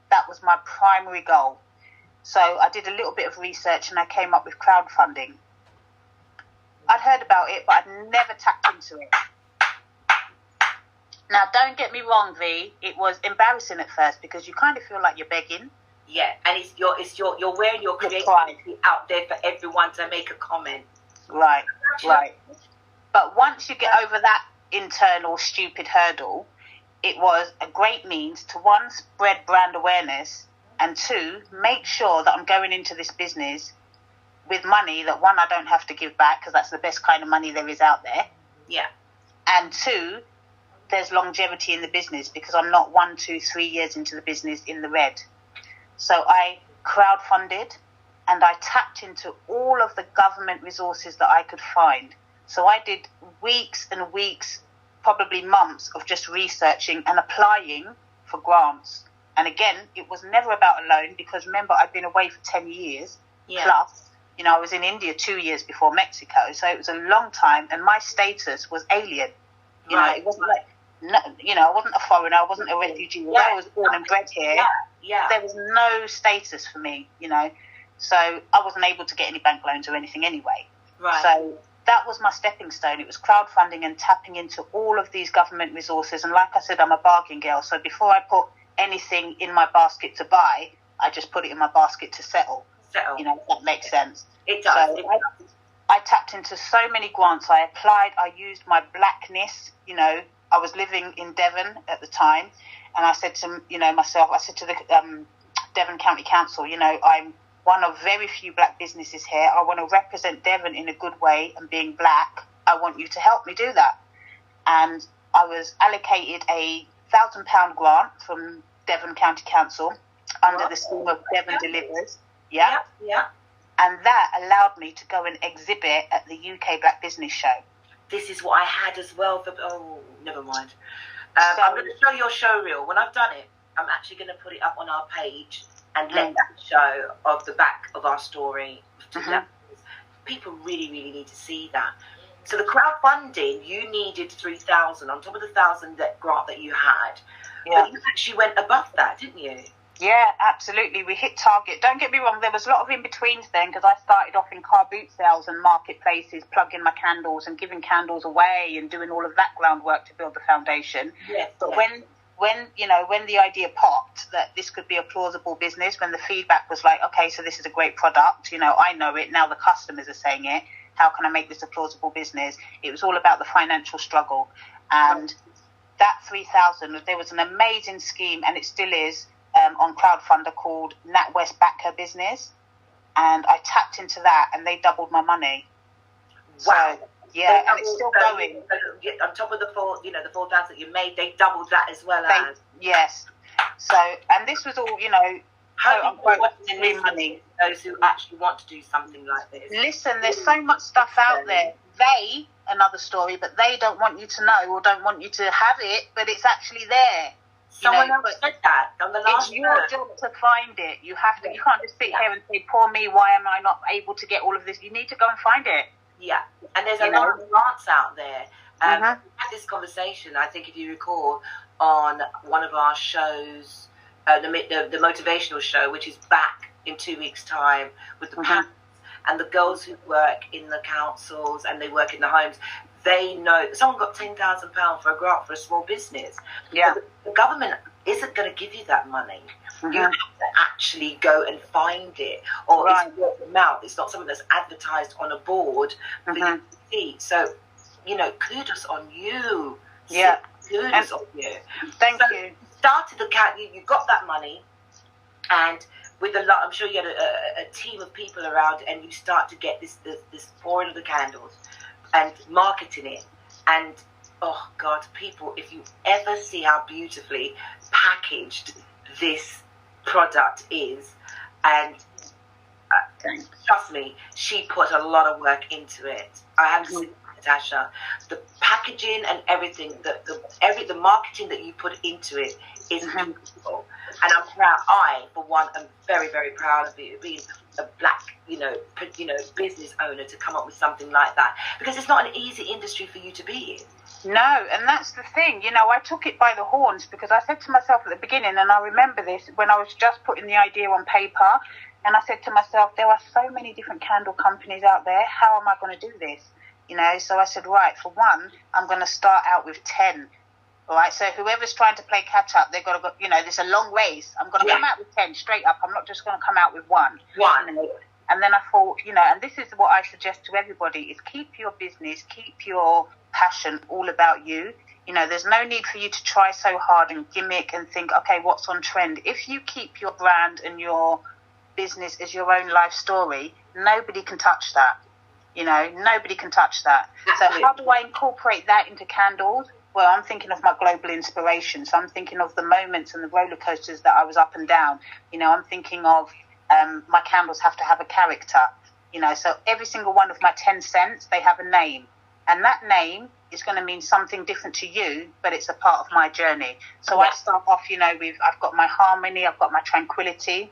That was my primary goal. So I did a little bit of research and I came up with crowdfunding. I'd heard about it, but I'd never tapped into it. Now, don't get me wrong, V. It was embarrassing at first because you kind of feel like you're begging. Yeah, and you're wearing your creativity out there for everyone to make a comment. Right. But once you get over that internal stupid hurdle, it was a great means to, one, spread brand awareness, and two, make sure that I'm going into this business with money that, one, I don't have to give back, because that's the best kind of money there is out there. Yeah. And two, there's longevity in the business, because I'm not 1, 2, 3 years into the business in the red. So I crowdfunded, and I tapped into all of the government resources that I could find. So I did weeks and weeks, probably months, of just researching and applying for grants. And again, it was never about a loan, because remember, I'd been away for 10 years plus. You know, I was in India 2 years before Mexico, so it was a long time, and my status was alien. You know, it wasn't like, no, you know, I wasn't a foreigner, I wasn't a refugee. I was born and bred here. There was no status for me, you know, so I wasn't able to get any bank loans or anything anyway. So that was my stepping stone. It was crowdfunding and tapping into all of these government resources. And like I said, I'm a bargain girl, so before I put anything in my basket to buy, I just put it in my basket to settle. You know, if that makes sense. It does. So I tapped into so many grants. I applied. I used my blackness. You know, I was living in Devon at the time, and I said to I said to the Devon County Council, you know, I'm one of very few black businesses here. I want to represent Devon in a good way, and being black, I want you to help me do that. And I was allocated a £1,000 grant from Devon County Council under the scheme of Devon Delivers. Yeah. And that allowed me to go and exhibit at the UK Black Business Show. This is what I had as well. Never mind. I'm going to show your show reel. When I've done it, I'm actually going to put it up on our page and let that show of the back of our story. People really, really need to see that. So the crowdfunding, you needed 3,000 on top of the 1,000 that grant that you had. But you actually went above that, didn't you? Yeah, absolutely. We hit target. Don't get me wrong, there was a lot of in-betweens then, because I started off in car boot sales and marketplaces, plugging my candles and giving candles away and doing all of that groundwork to build the foundation. But when the idea popped that this could be a plausible business, when the feedback was like, okay, so this is a great product, you know, I know it, now the customers are saying it, how can I make this a plausible business? It was all about the financial struggle. And that 3,000, there was an amazing scheme, and it still is, on crowdfunder called NatWest Back Her Business, and I tapped into that, and they doubled my money. Wow! So, yeah, and it's still going. On top of the 4,000 that you made, they doubled that as well. Yes. So, and this was all, you know, new money. Those who actually want to do something like this. Listen, there's so much stuff out there. They, another story, but they don't want you to know or don't want you to have it, but it's actually there. Someone else said that on the last. It's your job to find it. You have to. You can't just sit here and say, "Poor me, why am I not able to get all of this?" You need to go and find it. Yeah, and there's a lot of grants out there. We had this conversation, I think, if you recall, on one of our shows, the motivational show, which is back in 2 weeks' time, with the parents and the girls who work in the councils and they work in the homes. They know someone got £10,000 for a grant for a small business. Yeah, but the government isn't going to give you that money. You have to actually go and find it, or it's word of mouth. It's not something that's advertised on a board for you to see. So, you know, kudos on you. Yeah, kudos on you. Thank you. Started the cat. You got that money, and with a lot, I'm sure you had a team of people around, and you start to get this pouring of the candles and marketing it. And oh God, people, if you ever see how beautifully packaged this product is, and trust me, she put a lot of work into it. I have seen Natasha, the packaging and everything, the marketing that you put into it is beautiful. And I'm proud. I, for one, am very, very proud of you being a black, business owner, to come up with something like that, because it's not an easy industry for you to be in. No, and that's the thing. You know, I took it by the horns, because I said to myself at the beginning, and I remember this when I was just putting the idea on paper, and I said to myself, there are so many different candle companies out there. How am I going to do this? You know, so I said, right, for one, I'm going to start out with 10 All right, so whoever's trying to play catch up, they've got to go, you know, there's a long race. I'm going to come out with 10 straight up. I'm not just going to come out with one. One. You know? And then I thought, you know, and this is what I suggest to everybody, is keep your business, keep your passion all about you. You know, there's no need for you to try so hard and gimmick and think, okay, what's on trend? If you keep your brand and your business as your own life story, nobody can touch that. You know, nobody can touch that. Absolutely. So how do I incorporate that into candles? Well, I'm thinking of my global inspiration. So I'm thinking of the moments and the roller coasters that I was up and down. You know, I'm thinking of my candles have to have a character. You know, so every single one of my 10 cents, they have a name. And that name is going to mean something different to you, but it's a part of my journey. So I start off, you know, with I've got my harmony, I've got my tranquility.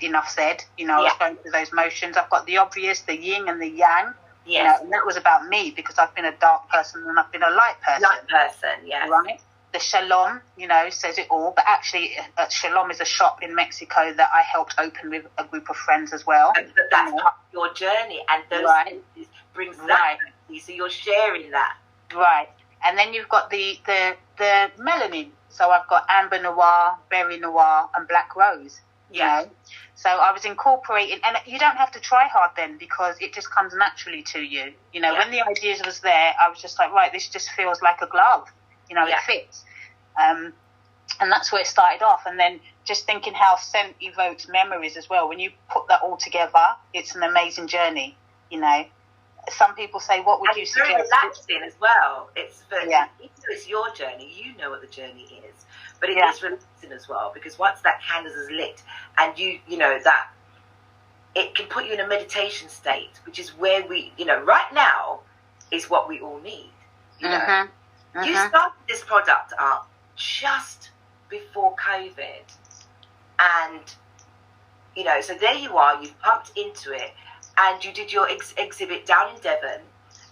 Enough said. You know, I was going through those motions. I've got the obvious, the yin and the yang. Yes. You know, and that was about me, because I've been a dark person and I've been a light person. Light person, yes. Right? The shalom, you know, says it all. But actually, shalom is a shop in Mexico that I helped open with a group of friends as well. And that's part of your journey, and those things brings that to you, so you're sharing that. Right. And then you've got the melanin. So I've got amber noir, berry noir, and black rose. You know? So I was incorporating, and you don't have to try hard then, because it just comes naturally to you. You know, when the ideas was there, I was just like, right, this just feels like a glove. You know, it fits. And that's where it started off. And then just thinking how scent evokes memories as well. When you put that all together, it's an amazing journey. You know, some people say, what would you suggest? It's very relaxing as well. It's even though it's your journey, you know what the journey is. But it is relaxing as well, because once that candle is lit, and you know that it can put you in a meditation state, which is where we, you know, right now is what we all need. You know, you started this product up just before COVID, and you know, so there you are. You've pumped into it, and you did your exhibit down in Devon,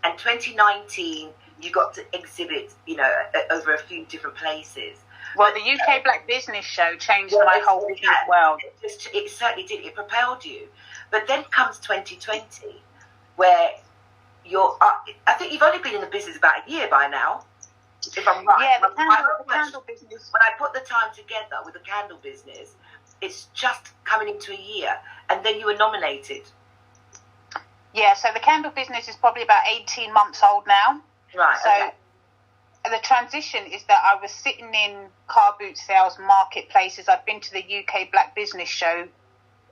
and 2019 you got to exhibit, you know, over a few different places. Well, the UK Black Business Show changed my whole business world. It certainly did. It propelled you. But then comes 2020, where I think you've only been in the business about a year by now, if I'm right. Yeah, the candle business. When I put the time together with the candle business, it's just coming into a year. And then you were nominated. Yeah, so the candle business is probably about 18 months old now. Right, so the transition is that I was sitting in car boot sales marketplaces. I've been to the UK Black Business Show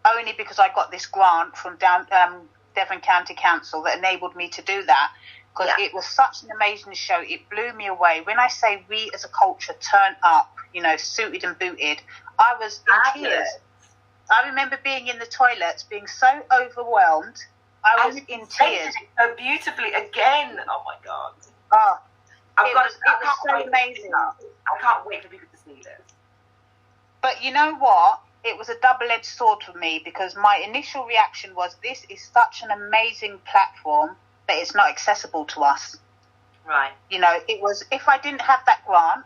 only because I got this grant from Devon County Council that enabled me to do that, because it was such an amazing show. It blew me away. When I say we as a culture turn up, you know, suited and booted, I was in tears. I remember being in the toilets, being so overwhelmed. I was in tears. So beautifully again. Oh my God. Oh. It was so amazing. I can't wait for people to see this. But you know what? It was a double-edged sword for me, because my initial reaction was, this is such an amazing platform that it's not accessible to us. Right. You know, it was, if I didn't have that grant,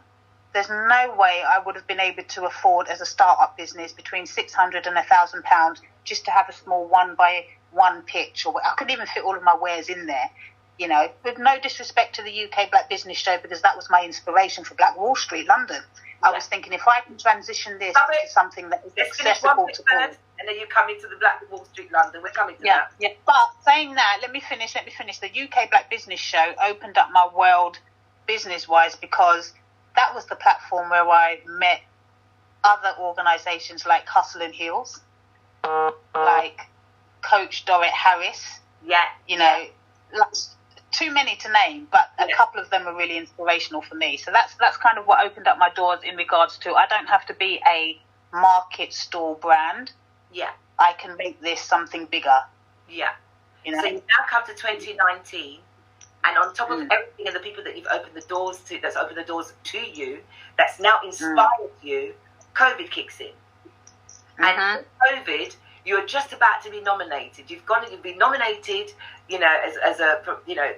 there's no way I would have been able to afford, as a start-up business, between £600 and £1,000 just to have a small 1-by-1 pitch, or I couldn't even fit all of my wares in there. You know, with no disrespect to the UK Black Business Show, because that was my inspiration for Black Wall Street, London. I was thinking, if I can transition this into something that is accessible to all. And then you come into the Black Wall Street, London. We're coming to that. Yeah. But saying that, let me finish. The UK Black Business Show opened up my world business-wise, because that was the platform where I met other organisations like Hustle and Heels, like Coach Dorrit Harris. Yeah. You know, too many to name, but a couple of them are really inspirational for me. So that's kind of what opened up my doors in regards to, I don't have to be a market stall brand. Yeah. I can make this something bigger. Yeah. You know? So you've now come to 2019, and on top of everything and the people that you've opened the doors to, that's opened the doors to you, that's now inspired you, COVID kicks in. And with COVID, you're just about to be nominated. You've been nominated, you know, as a, you know,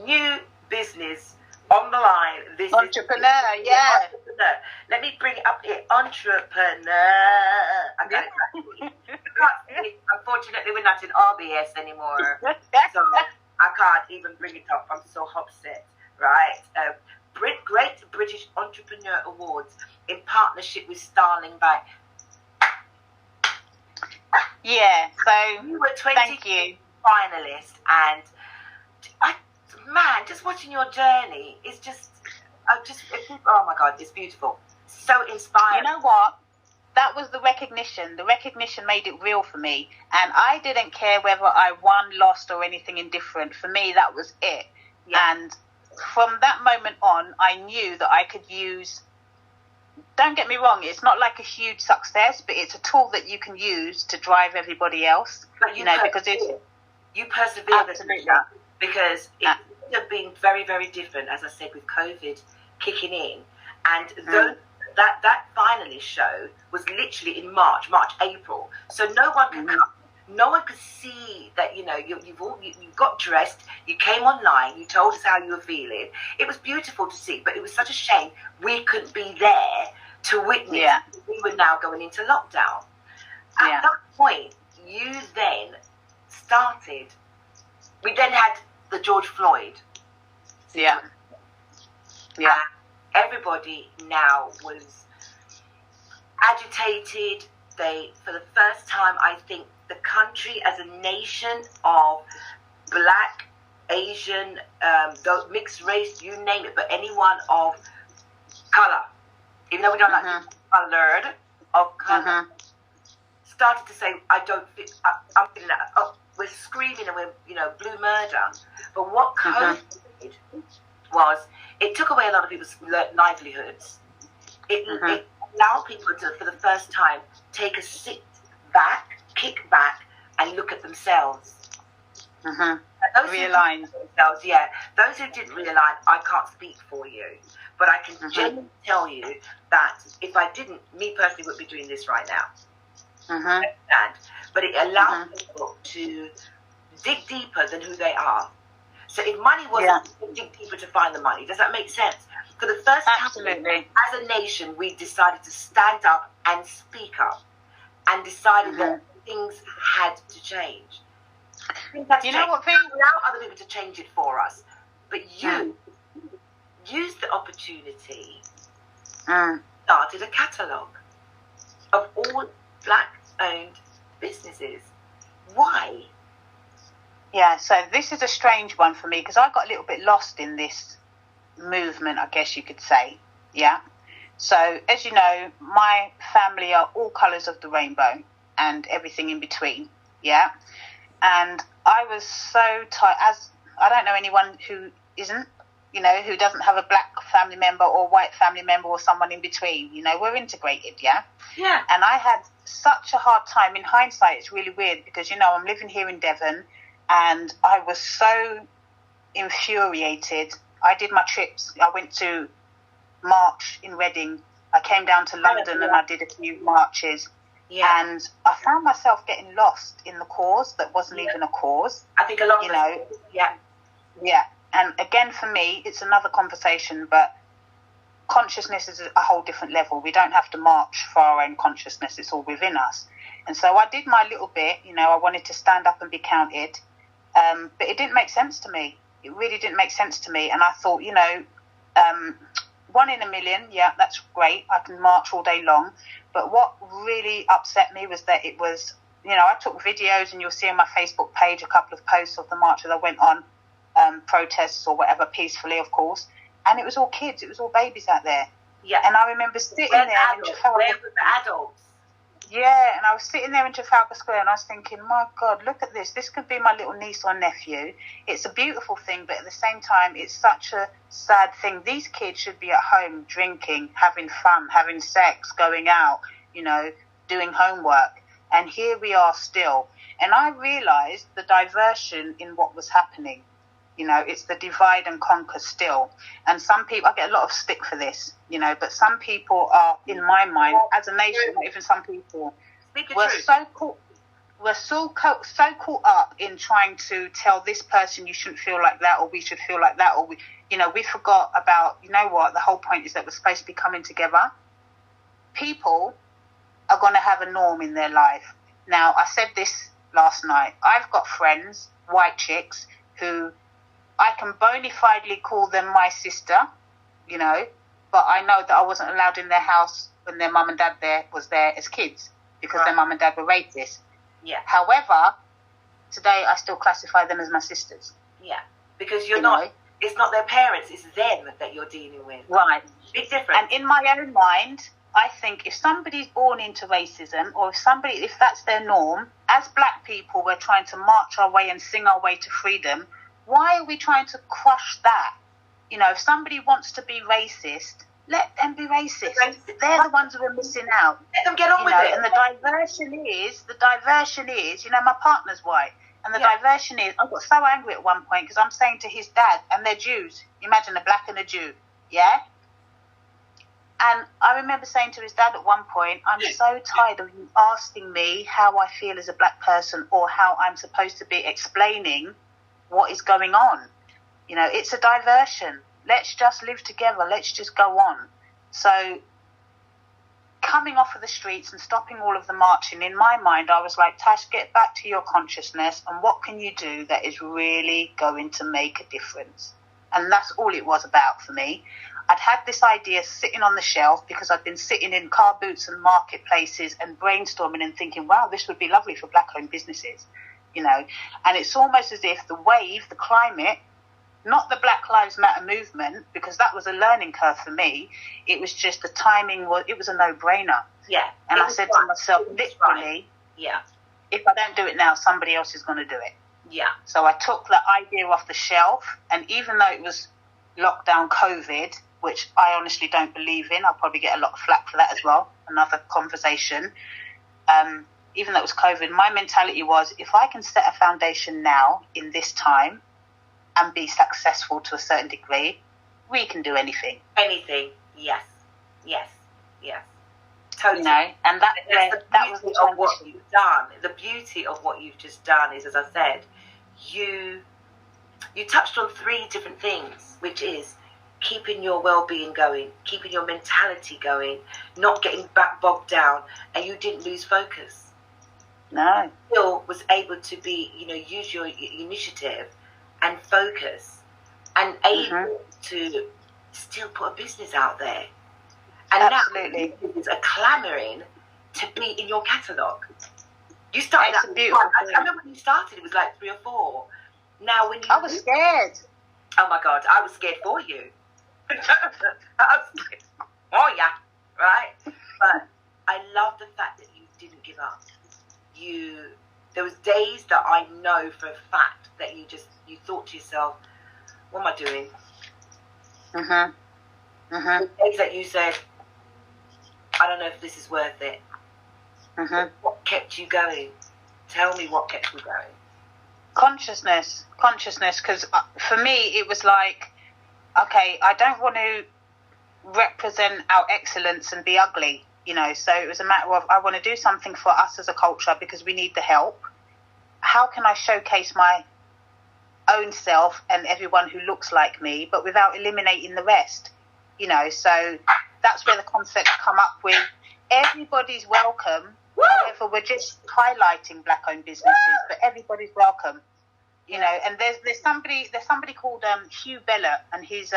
new business on the line. This entrepreneur, entrepreneur. Let me bring it up here. Entrepreneur. I got it. Unfortunately, we're not in RBS anymore, so I can't even bring it up. I'm so upset, right? Great British Entrepreneur Awards in partnership with Starling Bank. Yeah, so You were thank you. finalist, and man, just watching your journey is oh my God, it's beautiful, so inspiring. You know what? That was the recognition. The recognition made it real for me, and I didn't care whether I won, lost, or anything indifferent. For me, that was it. Yeah. And from that moment on, I knew that I could use. Don't get me wrong, it's not like a huge success, but it's a tool that you can use to drive everybody else. But because you persevered, absolutely, because it would have been very, very different, as I said, with COVID kicking in, and that finalist show was literally in March, April, so no one could come. No one could see that, you got dressed, you came online, you told us how you were feeling. It was beautiful to see, but it was such a shame we couldn't be there to witness. Yeah. We were now going into lockdown. At that point, you then started, we then had the George Floyd. Yeah. And everybody now was agitated. For the first time, I think, the country as a nation of black, Asian, mixed race, you name it, but anyone of color, even though we don't like colored, of color, started to say, I don't fit, I'm feeling that, we're screaming and we're, blue murder. But what COVID did was, it took away a lot of people's livelihoods. It allowed people to, for the first time, take a kick back, and look at themselves. Realign themselves. Yeah, those who didn't realign, I can't speak for you, but I can genuinely tell you that if I didn't, me personally would be doing this right now. But it allowed people to dig deeper than who they are. So if money wasn't, dig deeper to find the money. Does that make sense? For the first time, as a nation, we decided to stand up and speak up, and decided that things had to change. You know what, allow other people to change it for us, but you used the opportunity, started a catalogue of all black-owned businesses. Why? Yeah, so this is a strange one for me, because I got a little bit lost in this movement, I guess you could say. Yeah. So, as you know, my family are all colours of the rainbow and everything in between. Yeah. And I was so tired, as I don't know anyone who isn't, who doesn't have a black family member or white family member or someone in between. We're integrated, yeah? Yeah. And I had such a hard time. In hindsight, it's really weird because, I'm living here in Devon, and I was so infuriated. I did my trips. I went to march in Reading. I came down to London and I did a few marches. Yeah. And I found myself getting lost in the cause that wasn't even a cause. I think a lot of us, Yeah. And again, for me, it's another conversation, but consciousness is a whole different level. We don't have to march for our own consciousness. It's all within us. And so I did my little bit. I wanted to stand up and be counted. But it didn't make sense to me. It really didn't make sense to me. And I thought, 1 in a million, yeah, that's great. I can march all day long. But what really upset me was that it was, I took videos, and you'll see on my Facebook page a couple of posts of the marches I went on, protests or whatever, peacefully, of course. And it was all kids. It was all babies out there. Yeah. And I remember sitting there in Trafalgar. Where were the adults? Yeah, and I was sitting there in Trafalgar Square, and I was thinking, my God, look at this. This could be my little niece or nephew. It's a beautiful thing, but at the same time, it's such a sad thing. These kids should be at home drinking, having fun, having sex, going out, doing homework. And here we are still. And I realised the diversion in what was happening. It's the divide and conquer still. And some people, I get a lot of stick for this, but some people are, in my mind, as a nation, not even some people, we're so caught up in trying to tell this person you shouldn't feel like that, or we should feel like that, or we forgot about, the whole point is that we're supposed to be coming together. People are going to have a norm in their life. Now, I said this last night. I've got friends, white chicks, who I can bona fidely call them my sister, but I know that I wasn't allowed in their house when their mum and dad was there as kids because their mum and dad were racist. Yeah. However, today I still classify them as my sisters. Yeah, because you're not. It's not their parents; it's them that you're dealing with. Right. Big difference. And in my own mind, I think if somebody's born into racism, or if that's their norm, as black people, we're trying to march our way and sing our way to freedom. Why are we trying to crush that? You know, if somebody wants to be racist, let them be racist. They're the ones who are missing out. Let them get on with it. And the diversion is, you know, my partner's white. And the diversion is, I got so angry at one point because I'm saying to his dad, and they're Jews. Imagine a black and a Jew. Yeah? And I remember saying to his dad at one point, I'm so tired of you asking me how I feel as a black person or how I'm supposed to be explaining what is going on. You know, it's a diversion. Let's just live together. Let's just go on. So coming off of the streets and stopping all of the marching, in my mind, I was like, Tash, get back to your consciousness and what can you do that is really going to make a difference? And that's all it was about for me. I'd had this idea sitting on the shelf because I'd been sitting in car booths and marketplaces and brainstorming and thinking, wow, this would be lovely for black-owned businesses, you know. And it's almost as if the wave, the climate, not the Black Lives Matter movement, because that was a learning curve for me. It was just the timing it was a no-brainer. Yeah. And I said to myself, literally, if I don't do it now, somebody else is going to do it. Yeah. So I took the idea off the shelf, and even though it was lockdown COVID, which I honestly don't believe in, I'll probably get a lot of flack for that as well, another conversation. Even though it was COVID, my mentality was, if I can set a foundation now in this time and be successful to a certain degree, we can do anything. Anything, yes. Yes, yes. Totally. You know, and that was the of what you've done. The beauty of what you've just done is, as I said, you touched on 3 different things, which is keeping your well-being going, keeping your mentality going, not getting bogged down, and you didn't lose focus. No. You still was able to be, you know, use your initiative and focus and able to still put a business out there. And absolutely. Now businesses are clamouring to be in your catalogue. You started out with 1. I remember when you started, it was like 3 or 4. Now when you... I was scared. Oh my God, I was scared for you. I was scared for ya, right? But I love the fact that you didn't give up. There was days that I know for a fact that you thought to yourself, what am I doing? The days that you said, I don't know if this is worth it. What kept you going? Tell me what kept you going. Consciousness, because for me it was like, okay, I don't want to represent our excellence and be ugly, you know, so it was a matter of, I want to do something for us as a culture because we need the help. How can I showcase my own self and everyone who looks like me, but without eliminating the rest, you know? So that's where the concepts come up with. Everybody's welcome. However, we're just highlighting black-owned businesses, but everybody's welcome, you know. And there's somebody called Hugh Bellott, and he's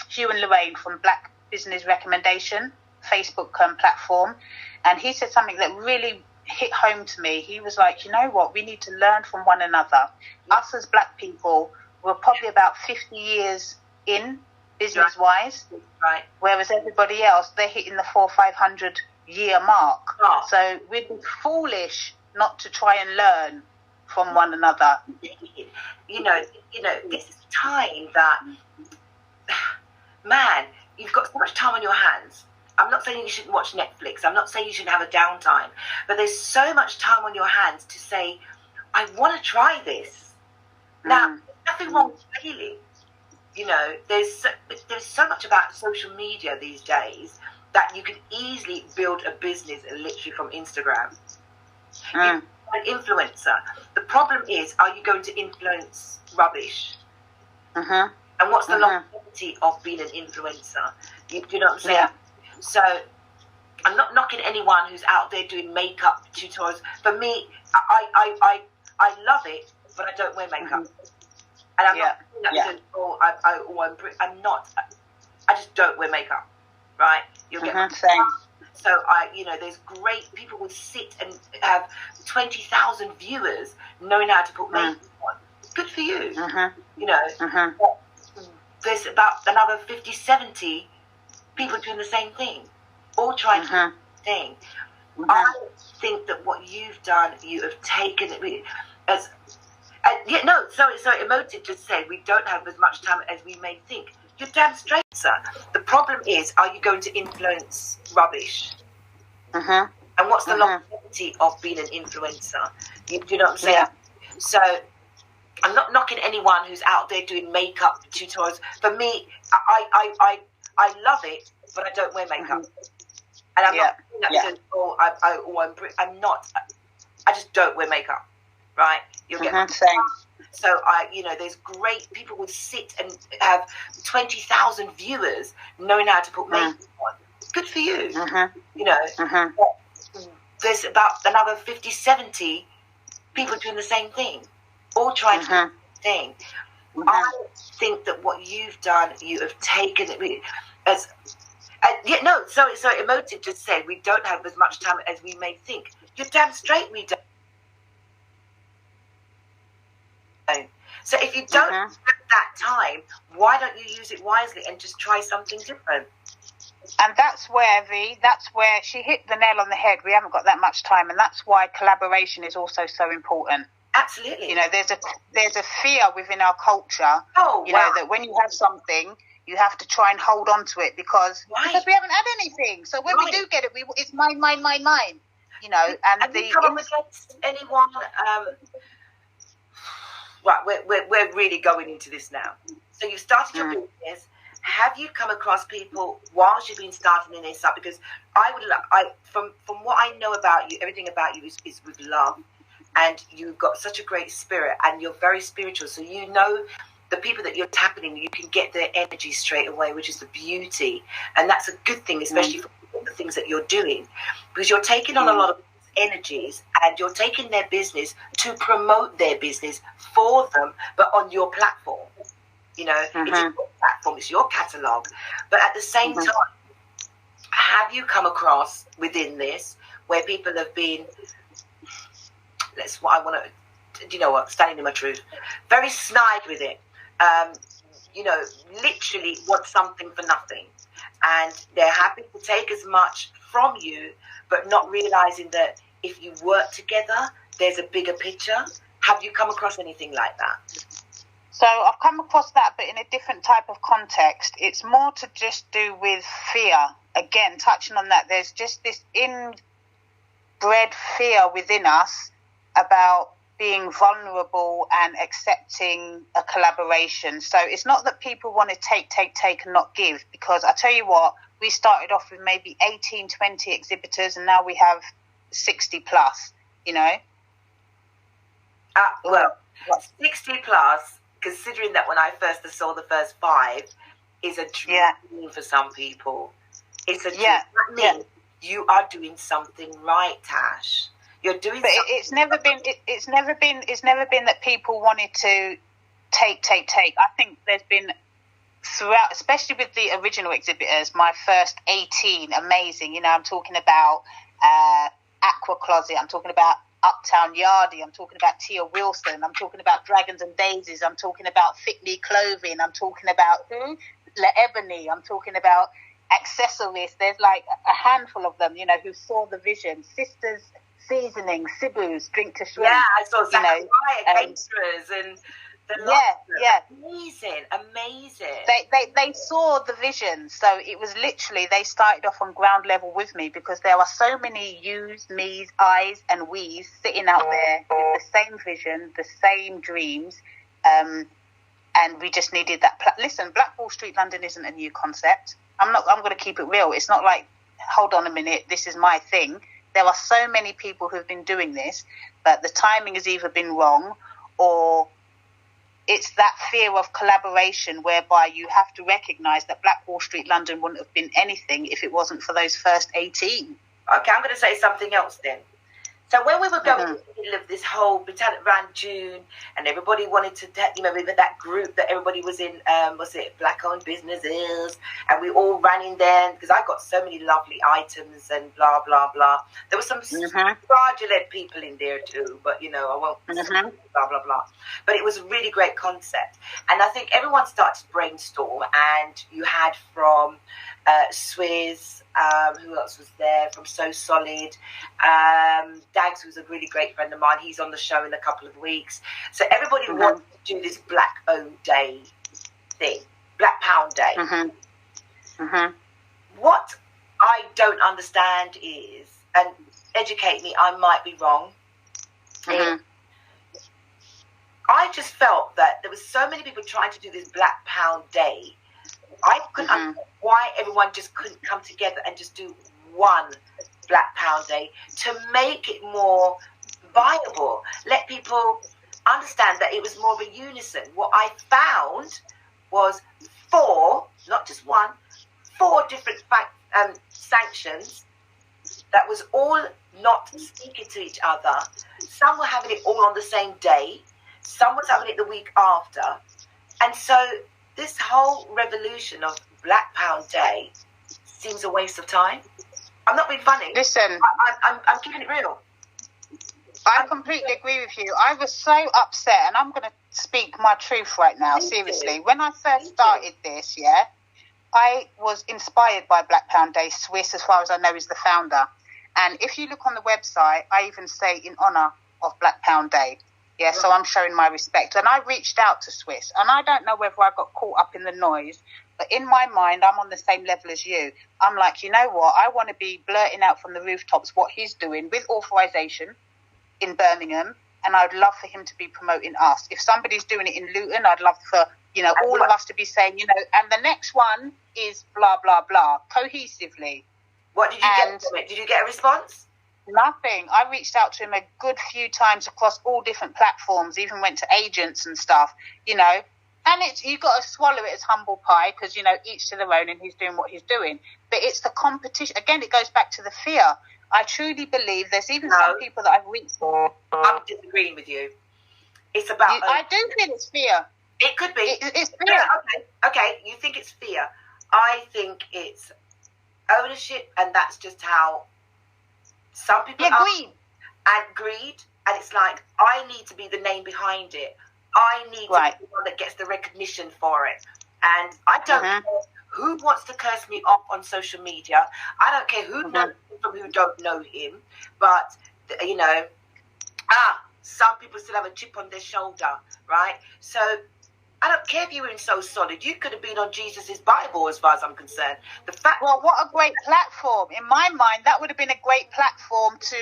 Hugh and Lorraine from Black Business Recommendation Facebook platform, and he said something that really hit home to me. He was like, you know what, we need to learn from one another. Us as black people, we're probably about 50 years in business-wise, right? Whereas everybody else, they're hitting the 400-500 year mark. So we'd be foolish not to try and learn from one another. You know, this is time that, man, you've got so much time on your hands. I'm not saying you shouldn't watch Netflix. I'm not saying you shouldn't have a downtime. But there's so much time on your hands to say, I want to try this. Now, there's nothing wrong with failing. You know, there's so much about social media these days that you can easily build a business literally from Instagram. You're an influencer. The problem is, are you going to influence rubbish? And what's the longevity of being an influencer? You know what I'm saying? Yeah. So I'm not knocking anyone who's out there doing makeup tutorials. For me, I love it, but I don't wear makeup. And I'm not saying that because, I'm not. I just don't wear makeup. right? You'll get Same. So there's great people would sit and have 20,000 viewers knowing how to put makeup on. Good for you. There's about another 50, 70 people doing the same thing, all trying to do the same thing. I think that what you've done, you have taken it as. Sorry. Emotive just said we don't have as much time as we may think. You're damn straight, sir. The problem is, are you going to influence rubbish? And what's the longevity of being an influencer? Do you know what I'm saying? Yeah. So I'm not knocking anyone who's out there doing makeup tutorials. For me, I love it, but I don't wear makeup. And I'm not doing that because I'm not. I just don't wear makeup, right? You'll get same. So there's great people would sit and have 20,000 viewers knowing how to put makeup on. Good for you. There's about another 50, 70 people doing the same thing, all trying to do the same thing. I think that what you've done, you have taken it as. Sorry. Emotive just said we don't have as much time as we may think. You're damn straight we don't. So if you don't have that time, why don't you use it wisely and just try something different? And that's where she hit the nail on the head. We haven't got that much time, and that's why collaboration is also so important. Absolutely. There's a fear within our culture. That when you have something, you have to try and hold on to it because we haven't had anything. So when we do get it, it's mine. And you come up against anyone? Right, we're really going into this now. So you've started your business. Have you come across people whilst you've been starting in this up? Because from what I know about you, everything about you is with love, and you've got such a great spirit, and you're very spiritual. So the people that you're tapping in, you can get their energy straight away, which is the beauty, and that's a good thing, especially for the things that you're doing, because you're taking on a lot of energies and you're taking their business to promote their business for them, but on your platform. It's your platform, it's your catalogue. But at the same time, have you come across within this where people have been, standing in my truth, very snide with it, literally want something for nothing, and they're happy to take as much from you, but not realizing that if you work together, there's a bigger picture. Have you come across anything like that? So I've come across that, but in a different type of context. It's more to just do with fear. Again, touching on that, there's just this inbred fear within us about being vulnerable and accepting a collaboration. So it's not that people want to take and not give, because I tell you what, we started off with maybe 18, 20 exhibitors, and now we have 60 plus, 60 plus, considering that when I first saw the first 5, is a dream for some people. It's a dream. That means you are doing something right, Tash. You're doing but something. It's never been that people wanted to take. I think there's been throughout, especially with the original exhibitors, my first 18, amazing. I'm talking about Aqua Closet, I'm talking about Uptown Yardie, I'm talking about Tia Wilson, I'm talking about Dragons and Daisies, I'm talking about Fit Me Clothing, I'm talking about La Ebony, I'm talking about Accessories. There's like a handful of them, who saw the vision. Sisters Seasoning, Cebu's, Drink to Shrink. Yeah, I saw Zachariah Caterers and amazing. They saw the vision, so it was literally, they started off on ground level with me, because there are so many yous, me's, I's and we's sitting out there with the same vision, the same dreams, and we just needed that. Listen, Black Wall Street London isn't a new concept. I'm going to keep it real. It's not like, hold on a minute, this is my thing. There are so many people who've been doing this, but the timing has either been wrong, or it's that fear of collaboration whereby you have to recognise that Black Wall Street London wouldn't have been anything if it wasn't for those first 18. Okay, I'm going to say something else then. So when we were going in the middle of this whole battalion around June, and everybody wanted to, we were that group that everybody was in, black-owned businesses, and we all ran in there, because I got so many lovely items and blah, blah, blah. There were some fraudulent people in there too, but, I won't blah, blah, blah. But it was a really great concept. And I think everyone started to brainstorm, and you had from Swizz, who else was there? From So Solid. Dags, who's a really great friend of mine. He's on the show in a couple of weeks. So everybody wanted to do this Black-owned day thing. Black Pound Day. What I don't understand is, and educate me, I might be wrong, is I just felt that there was so many people trying to do this Black Pound Day. I couldn't understand why everyone just couldn't come together and just do one Black Pound Day to make it more viable. Let people understand that it was more of a unison. What I found was 4, not just 1, 4 different sanctions that was all not speaking to each other. Some were having it all on the same day. Some was having it the week after. And so this whole revolution of Black Pound Day seems a waste of time. I'm not being funny. Listen, I'm keeping it real. I completely agree with you. I was so upset, and I'm going to speak my truth right now, seriously. When I first started this, I was inspired by Black Pound Day. Swizz, as far as I know, is the founder. And if you look on the website, I even say in honour of Black Pound Day. Yeah, so I'm showing my respect. And I reached out to Swizz, and I don't know whether I got caught up in the noise, but in my mind, I'm on the same level as you. I'm like, you know what? I want to be blurting out from the rooftops what he's doing with authorization in Birmingham, and I'd love for him to be promoting us. If somebody's doing it in Luton, I'd love for, all of us to be saying, and the next one is blah, blah, blah, cohesively. What did you get from it? Did you get a response? Nothing. I reached out to him a good few times across all different platforms, even went to agents and stuff, and you've got to swallow it as humble pie because, each to their own, and he's doing what he's doing. But it's the competition. Again, it goes back to the fear. I truly believe there's even some people that I've reached. I'm disagreeing with you. It's about... I do feel it's fear. It could be. It's fear. Yeah, okay. You think it's fear. I think it's ownership, and that's just how some people are. Greed. And greed. And it's like, I need to be the name behind it. I need to be the one that gets the recognition for it. And I don't care who wants to curse me off on social media. I don't care who knows him from who don't know him. But, some people still have a chip on their shoulder, right? So I don't care if you were in So Solid. You could have been on Jesus's Bible, as far as I'm concerned. Well, what a great platform. In my mind, that would have been a great platform to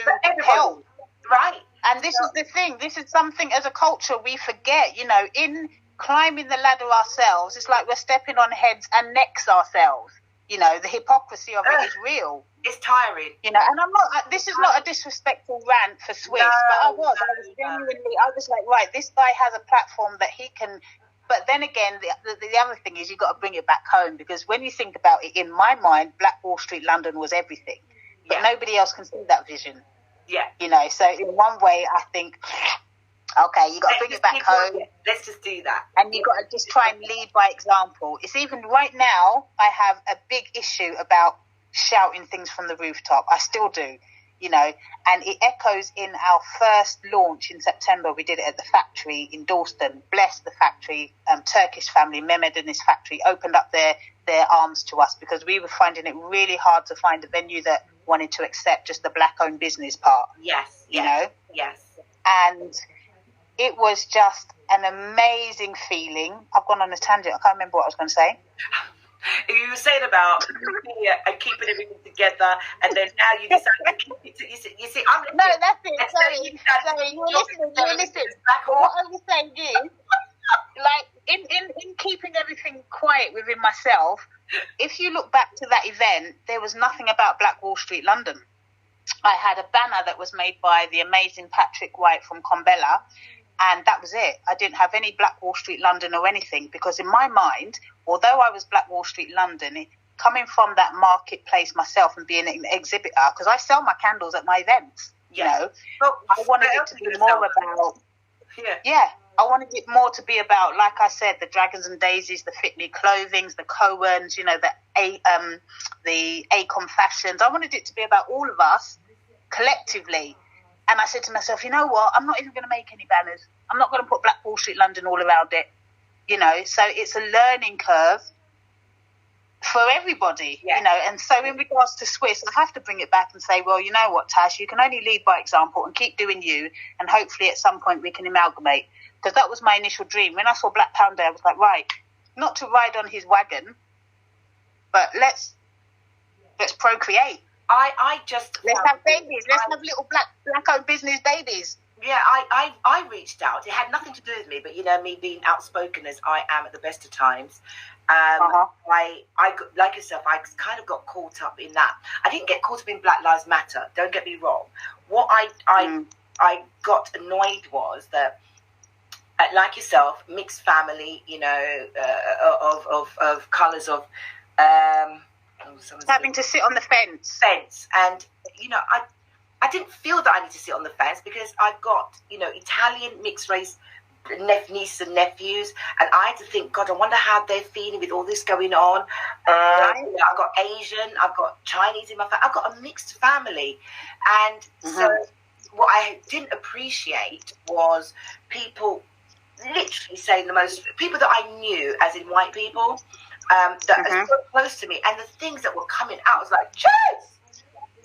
help. Right. And this is the thing. This is something as a culture we forget, in climbing the ladder ourselves. It's like we're stepping on heads and necks ourselves. The hypocrisy of it is real. It's tiring. And I'm not, this is not a disrespectful rant for Swizz, but I was like, right, this guy has a platform that he can, but then again, the other thing is you've got to bring it back home, because when you think about it, in my mind, Black Wall Street London was everything, but nobody else can see that vision. Yeah. So in one way, I think, okay, you got to bring it back home. Let's just do that. And you got to just try and lead by example. It's even right now, I have a big issue about shouting things from the rooftop. I still do, and it echoes in our first launch in September. We did it at the factory in Dalston. Bless the factory, Turkish family, Mehmed and his factory opened up their arms to us, because we were finding it really hard to find a venue that wanted to accept just the Black-owned business part. Yes. Yes. And it was just an amazing feeling. I've gone on a tangent. I can't remember what I was going to say. You were saying about and keeping everything together, and then now you decide to keep it. You see, I'm listening. No, that's it. Sorry, you were listening. What I was saying is, like, in keeping everything quiet within myself, if you look back to that event, there was nothing about Black Wall Street London. I had a banner that was made by the amazing Patrick White from Combella, and that was it. I didn't have any Black Wall Street London or anything, because in my mind, although I was Black Wall Street London, coming from that marketplace myself and being an exhibitor, because I sell my candles at my events. you know. But I wanted it to be more about, I wanted it more to be about, like I said, the Dragons and Daisies, the Fit Me Clothings, the Coens, you know, the Acon Fashions. I wanted it to be about all of us collectively. And I said to myself, you know what? I'm not even going to make any banners. I'm not going to put Black Wall Street London all around it. You know, so it's a learning curve for everybody, you know. And so in regards to Swiss, I have to bring it back and say, well, you know what, Tash, you can only lead by example and keep doing you. And hopefully at some point we can amalgamate. Because that was my initial dream. When I saw Black Pound Day, I was like, right, not to ride on his wagon, but let's procreate. Let's have babies. Let's have little black-owned business babies. Yeah, I reached out. It had nothing to do with me, but, you know, me being outspoken as I am at the best of times, I like yourself, I kind of got caught up in that. I didn't get caught up in Black Lives Matter. Don't get me wrong. What I got annoyed was that, like yourself, mixed family, you know, of colours of... having to sit on the fence. And, you know, I didn't feel that I need to sit on the fence because I've got, you know, Italian mixed race nieces and nephews, and I had to think, God, I wonder how they're feeling with all this going on. You know, I've got Asian, I've got Chinese in my family, I've got a mixed family. And so what I didn't appreciate was people literally saying people that I knew, as in white people, that are so close to me, and the things that were coming out, I was like, Jess,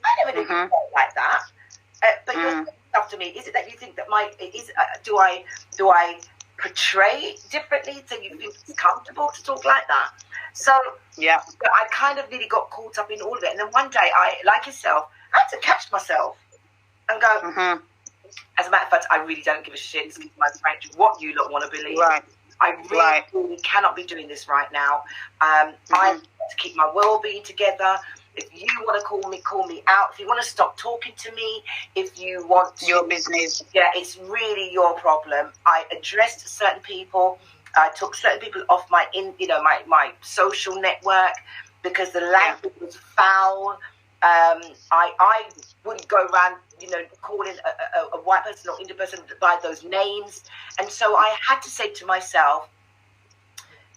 I never knew you felt like that. But you're saying stuff to me. Is it that you think that do I portray differently so you feel it's comfortable to talk like that? So I kind of really got caught up in all of it, and then one day I, like yourself, I had to catch myself and go. As a matter of fact, I really don't give a shit, excuse my French, what you lot want to believe. I really cannot be doing this right now. I have to keep my well-being together. If you want to call me out. If you want to stop talking to me, if you want to, your business. Yeah, it's really your problem. I addressed certain people. I took certain people off my social network because the language was foul. I wouldn't go around, you know, calling a white person or Indian person by those names. And so I had to say to myself,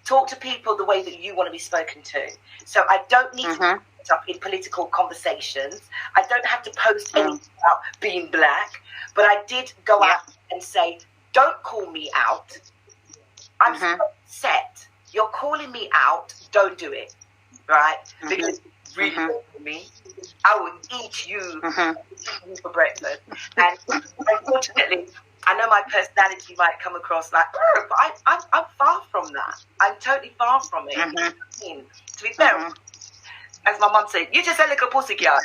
talk to people the way that you want to be spoken to. So I don't need to put up in political conversations. I don't have to post anything about being black. But I did go out and say, don't call me out. I'm so upset. You're calling me out. Don't do it. Right? Because it's really for me. I will eat you for breakfast. And unfortunately, I know my personality might come across like, but I'm far from that. I'm totally far from it. To be fair, as my mum said, you just a little pussy girl.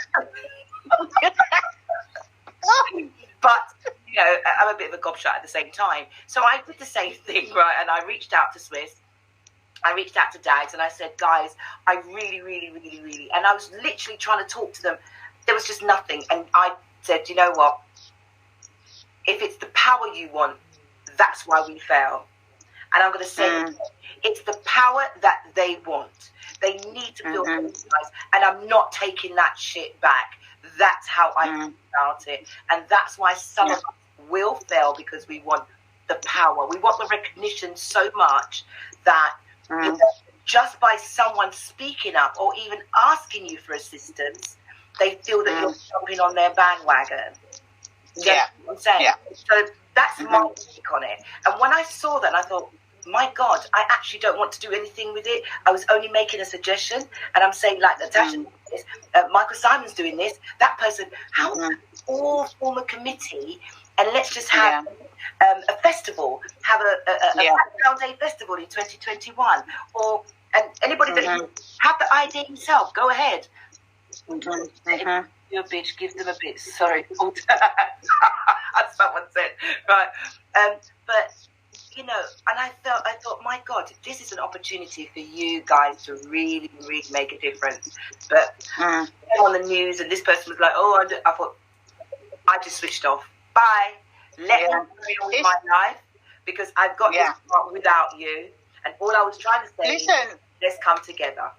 But, you know, I'm a bit of a gobshite at the same time. So I did the same thing, right? And I reached out to Swiss. I reached out to Dags and I said, guys, I really, and I was literally trying to talk to them. There was just nothing. And I said, you know what? If it's the power you want, that's why we fail. And I'm going to say, it's the power that they want. They need to feel recognized. And I'm not taking that shit back. That's how I feel about it. And that's why some of us will fail, because we want the power. We want the recognition so much that you know, just by someone speaking up or even asking you for assistance, they feel that you're jumping on their bandwagon. You know what I'm saying? So that's my take on it. And when I saw that, I thought, my God, I actually don't want to do anything with it. I was only making a suggestion, and I'm saying, like Natasha, Michael Simon's doing this, that person, how all form a committee, and let's just have a festival, have a Black Day festival in 2021, or and anybody that have the idea himself, go ahead. You a bitch, give them a bit. Sorry, as someone said, right? But you know, and I thought, my God, this is an opportunity for you guys to really, really make a difference. But on the news, and this person was like, "Oh," I thought, I just switched off. Bye. Let me carry on with my life, because I've got this part without you. And all I was trying to say is, let's come together.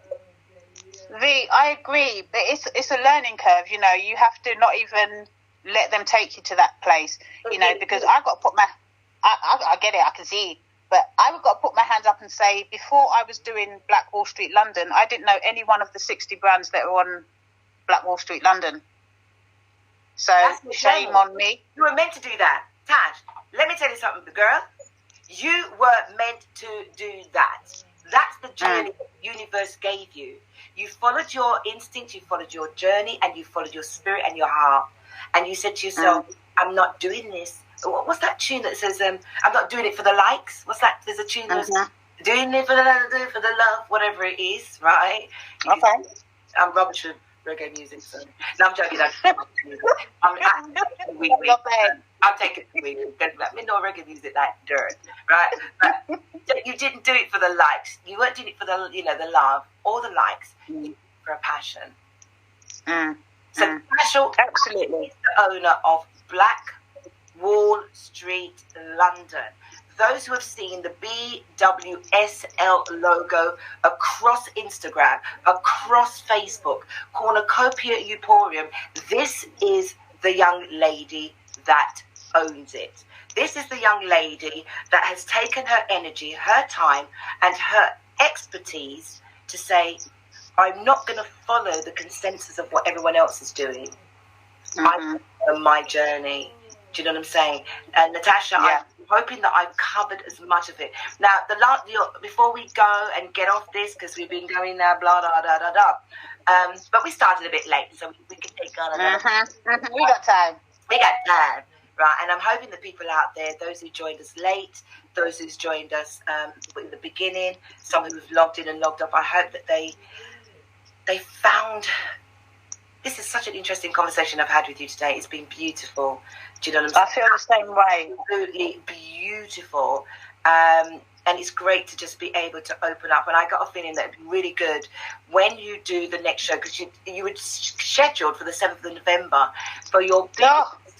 I agree, but it's a learning curve. You know, you have to not even let them take you to that place, you know, because I've got to put I get it, I can see, but I've got to put my hands up and say, before I was doing Black Wall Street London, I didn't know any one of the 60 brands that were on Black Wall Street London. So shame on me. You were meant to do that. Taj, let me tell you something, girl. You were meant to do that. That's the journey the universe gave you. You followed your instinct, you followed your journey, and you followed your spirit and your heart. And you said to yourself, I'm not doing this. What's that tune that says, I'm not doing it for the likes? What's that? There's a tune that's doing it for the love, whatever it is, right? Okay. I'm rubbish with reggae music, so. No, I'm joking. I'm taking me no reggae music like dirt, right? But you didn't do it for the likes. You weren't doing it for the, you know, the love or the likes. You did it for a passion. So Natasha absolutely is the owner of Black Wall Street London. Those who have seen the BWSL logo across Instagram, across Facebook, Cornucopia Emporium, this is the young lady that owns it. This is the young lady that has taken her energy, her time, and her expertise to say, I'm not going to follow the consensus of what everyone else is doing. I'm on my journey. Do you know what I'm saying? And Natasha, I'm hoping that I've covered as much of it. Now, before we go and get off this, because we've been going now, blah, blah, blah, blah, blah. But we started a bit late, so we can take on another. We got time. We got time. Right, and I'm hoping the people out there, those who joined us late, those who's joined us in the beginning, some who've logged in and logged off, I hope that they found... This is such an interesting conversation I've had with you today. It's been beautiful. Do you know what I'm saying? I feel the same way. Absolutely beautiful. And it's great to just be able to open up. And I got a feeling that it'd be really good when you do the next show, because you were scheduled for the 7th of November for your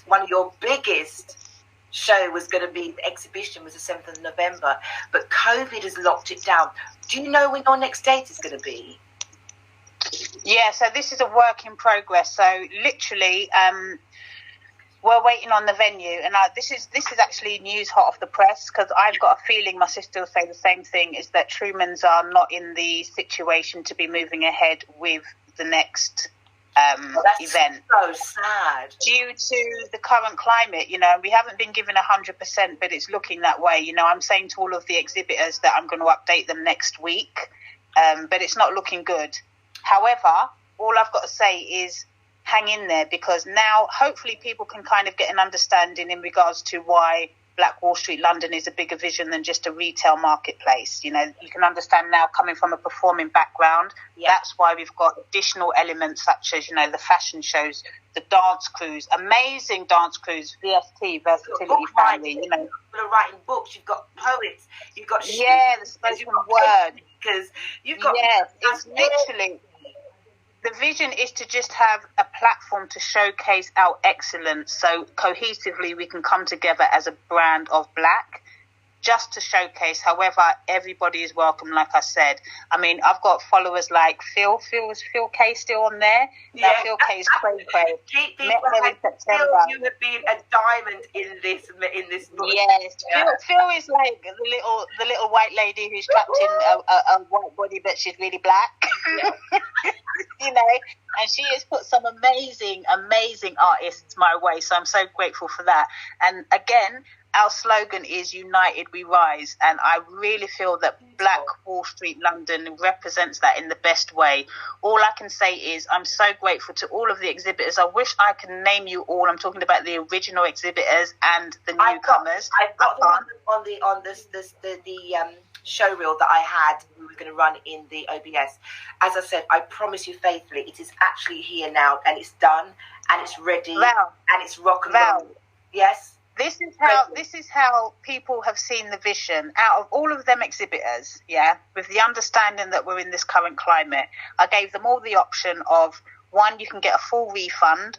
one of your biggest show was going to be, the exhibition was the 7th of November. But COVID has locked it down. Do you know when your next date is going to be? Yeah, so this is a work in progress. So literally, we're waiting on the venue, and this is actually news hot off the press, because I've got a feeling my sister will say the same thing, is that Truman's are not in the situation to be moving ahead with the next event. So sad. Due to the current climate, you know, we haven't been given 100%, but it's looking that way. You know, I'm saying to all of the exhibitors that I'm going to update them next week, but it's not looking good. However, all I've got to say is hang in there, because now hopefully people can kind of get an understanding in regards to why Black Wall Street London is a bigger vision than just a retail marketplace. You know, you can understand now, coming from a performing background, that's why we've got additional elements such as, you know, the fashion shows, the dance crews, amazing dance crews, VST, Versatility Family, you know. People are writing books, you've got poets, you've got... the spoken word. Because you've got... it's literally... The vision is to just have a platform to showcase our excellence, so cohesively we can come together as a brand of Black, just to showcase. However, everybody is welcome, like I said. I mean, I've got followers like Phil. Is Phil K still on there? Yeah. Now, Phil K is cray. Phil, you have been a diamond in this book. Yes, Phil is like the little white lady who's trapped in a white body, but she's really Black. You know, and she has put some amazing artists my way, so I'm so grateful for that. And again, our slogan is United We Rise, and I really feel that Black Wall Street London represents that in the best way. All I can say is I'm so grateful to all of the exhibitors. I wish I could name you all. I'm talking about the original exhibitors and the newcomers. I've got the show reel that I had, we were going to run in the OBS. As I said, I promise you faithfully, it is actually here now, and it's done, and it's ready, and it's rock and roll. Yes? This is how people have seen the vision. Out of all of them exhibitors, with the understanding that we're in this current climate, I gave them all the option of, 1, you can get a full refund,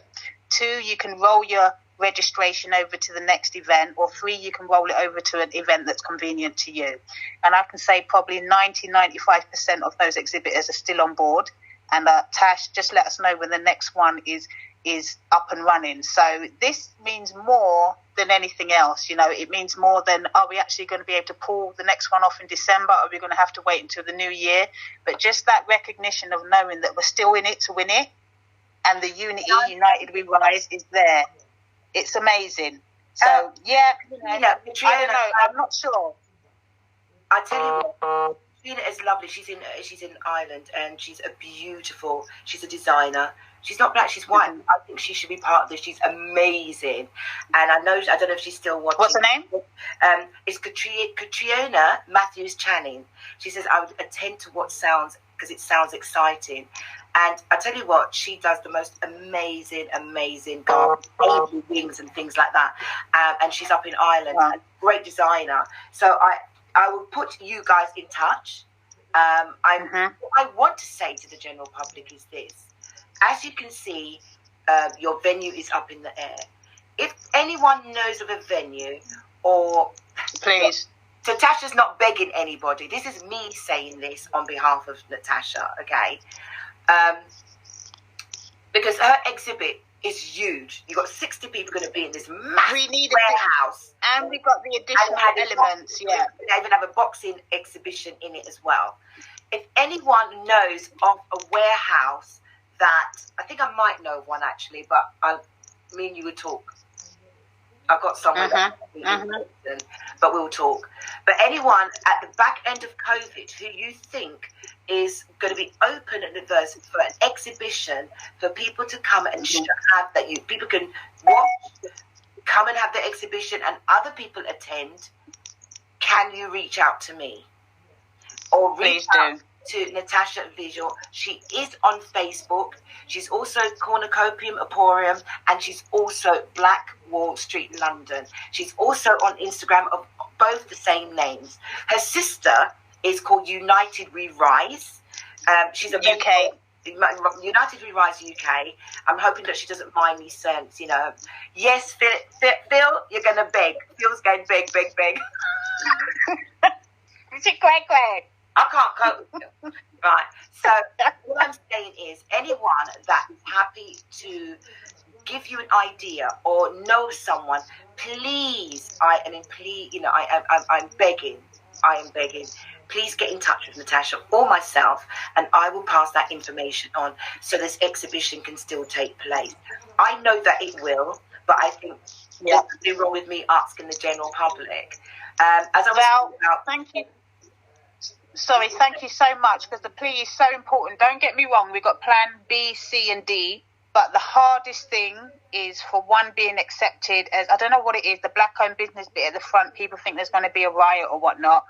2, you can roll your registration over to the next event, or 3, you can roll it over to an event that's convenient to you. And I can say probably 90-95% of those exhibitors are still on board. And Tash, just let us know when the next one is is up and running. So this means more than anything else. You know, it means more than, are we actually going to be able to pull the next one off in December? Are we going to have to wait until the new year? But just that recognition of knowing that we're still in it to win it, and the unity, united we rise, is there. It's amazing. So, I don't know. I'm not sure. I tell you what, Trina is lovely. She's in Ireland, and she's a designer. She's not black, she's white. I think she should be part of this. She's amazing. And I don't know if she's still watching. What's her name? It's Catriona Matthews Channing. She says, I would attend to what sounds, because it sounds exciting. And I tell you what, she does the most amazing garments, wings and things like that. And she's up in Ireland. Wow. Great designer. So I will put you guys in touch. What I want to say to the general public is this. As you can see, your venue is up in the air. If anyone knows of a venue, or... Please. So Natasha's not begging anybody. This is me saying this on behalf of Natasha, okay? Because her exhibit is huge. You've got 60 people going to be in this massive warehouse. And we've got the additional elements, They even have a boxing exhibition in it as well. If anyone knows of a warehouse that, I think I might know of one actually, but me and you would talk. I've got someone but we'll talk. But anyone at the back end of COVID who you think is going to be open and adverse for an exhibition for people to come and have that, people can watch, come and have the exhibition, and other people attend, can you reach out to me? Or reach out to Natasha Vigille. She is on Facebook. She's also Cornucopium Emporium, and she's also Black Wall Street London. She's also on Instagram of both the same names. Her sister is called United We Rise. She's a UK. United We Rise UK. I'm hoping that she doesn't mind me saying, yes, Phil, you're going to beg. Phil's going beg. Is it Greg? I can't cope with it. Right. So what I'm saying is, anyone that is happy to give you an idea or know someone, please, I'm begging. Please get in touch with Natasha or myself, and I will pass that information on so this exhibition can still take place. I know that it will, but I think there's nothing wrong with me asking the general public. Thank you. Sorry, thank you so much, because the plea is so important. Don't get me wrong, we've got plan B, C and D, but the hardest thing is for one being accepted as, I don't know what it is, the black-owned business bit at the front, people think there's going to be a riot or whatnot,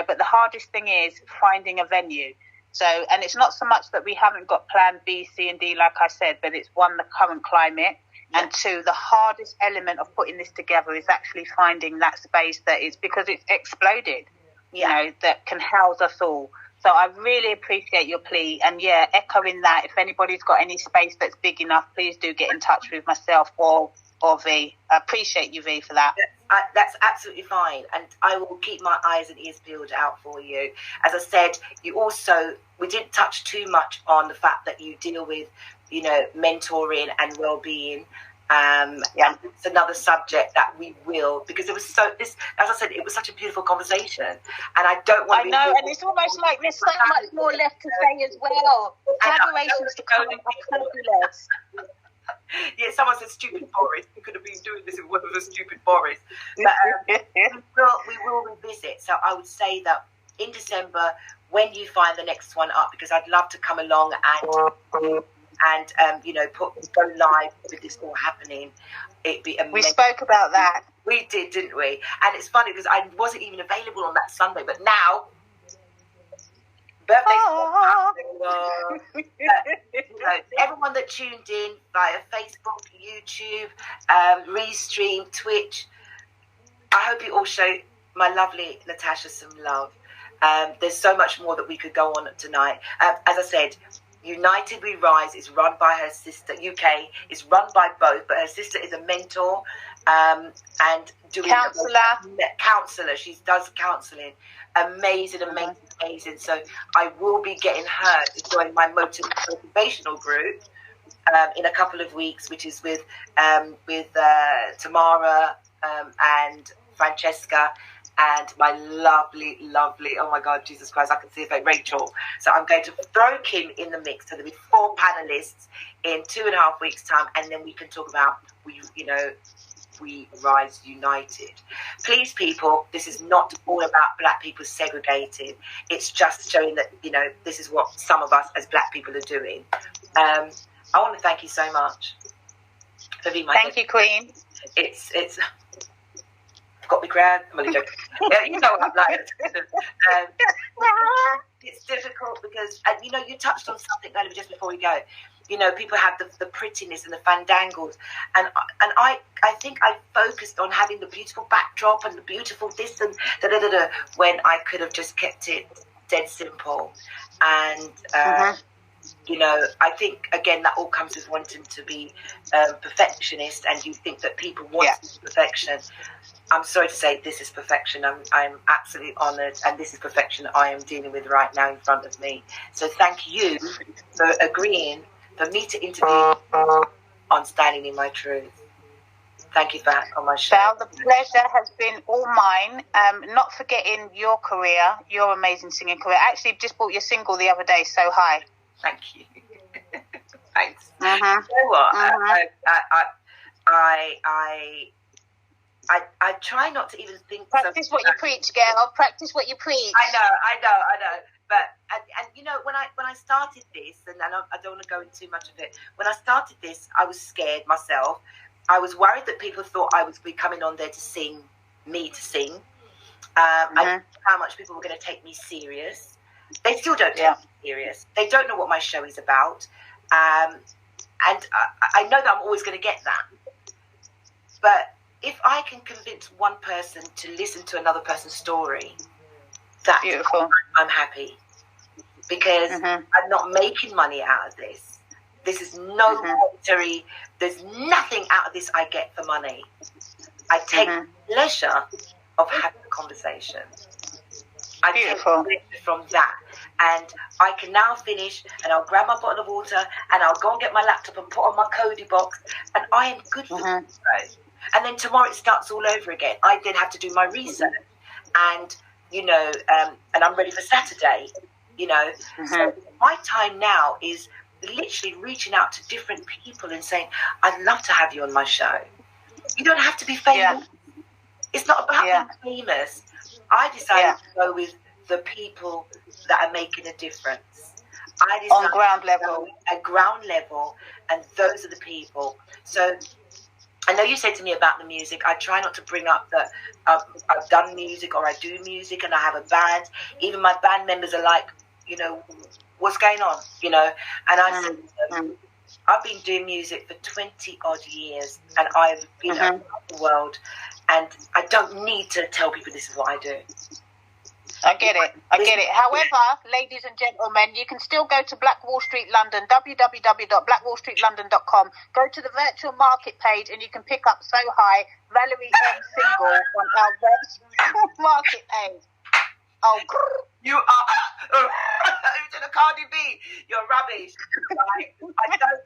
but the hardest thing is finding a venue. So, and it's not so much that we haven't got plan B, C and D, like I said, but it's one, the current climate, and two, the hardest element of putting this together is actually finding that space that is, because it's exploded. That can house us all. So I really appreciate your plea, and echoing that, if anybody's got any space that's big enough, please do get in touch with myself or V. I appreciate you, V, for that. That's absolutely fine, and I will keep my eyes and ears peeled out for you. As I said, we didn't touch too much on the fact that you deal with, mentoring and well-being. And it's another subject that we will, because as I said, it was such a beautiful conversation, and I don't want to and it's almost like there's so much more left to say as well. Collaborations to come are fabulous. Yeah, someone said stupid Boris. We could have been doing this if it wasn't for stupid Boris. But we will revisit. So I would say that in December, when you find the next one up, because I'd love to come along and go live with this all happening. It'd be amazing. We spoke about that. We did, didn't we? And it's funny because I wasn't even available on that Sunday, but now everyone that tuned in via Facebook, YouTube, Restream, Twitch, I hope you all show my lovely Natasha some love. There's so much more that we could go on tonight. As I said, United We Rise is run by her sister. UK is run by both, but her sister is a mentor and doing counselor. She does counselling. Amazing. So I will be getting her to join my motivational group in a couple of weeks, which is with Tamara and Francesca and my lovely, oh my God, Jesus Christ, I can see it, Rachel. So I'm going to throw Kim in the mix. So there'll be 4 panelists in 2.5 weeks' time, and then we can talk about We Rise United. Please, people, this is not all about black people segregated. It's just showing that, this is what some of us as black people are doing. I want to thank you so much for being my guest. Thank you, Queen. It's got me grand. I'm only joking. You know what I'm like. It's difficult because, you touched on something earlier just before we go. People have the prettiness and the fandangles, and I think I focused on having the beautiful backdrop and the beautiful this and da when I could have just kept it dead simple. And I think again that all comes with wanting to be perfectionist, and you think that people want perfection. I'm sorry to say, this is perfection. I'm absolutely honoured, and this is perfection I am dealing with right now in front of me. So thank you for agreeing for me to interview on Standing in My Truth. Thank you for on my show. Val, the pleasure has been all mine. Not forgetting your career, your amazing singing career. I actually just bought your single the other day, So High. Thank you. Thanks. Mm-hmm. You know what? I try not to even think. Practice what you preach, girl. Practice what you preach. I know. But and when I started this, and I don't want to go into too much of it. When I started this, I was scared myself. I was worried that people thought I was coming on there to sing. I didn't know how much people were going to take me serious. They still don't take me serious. They don't know what my show is about. And I know that I'm always going to get that. But if I can convince one person to listen to another person's story, that's beautiful. I'm happy. Because I'm not making money out of this. This is no monetary. There's nothing out of this I get for money. I take pleasure of having a conversation. I take pleasure from that. And I can now finish, and I'll grab my bottle of water, and I'll go and get my laptop and put on my Cody box, and I am good for tomorrow. And then tomorrow it starts all over again. I then have to do my research, and and I'm ready for Saturday. So my time now is literally reaching out to different people and saying, I'd love to have you on my show. You don't have to be famous. It's not about being famous. I decided to go with the people that are making a difference. I decided on ground level. At ground level, and those are the people. So I know you said to me about the music. I try not to bring up that I've done music or I do music and I have a band. Even my band members are like, what's going on? And I said to them, I've been doing music for 20 odd years, and I've been around the world, and I don't need to tell people this is what I do. I get it. However, ladies and gentlemen, you can still go to Black Wall Street London, www.blackwallstreetlondon.com. Go to the virtual market page and you can pick up So High, Valerie M single on our virtual market page. Oh, you are to the Cardi B. You're rubbish.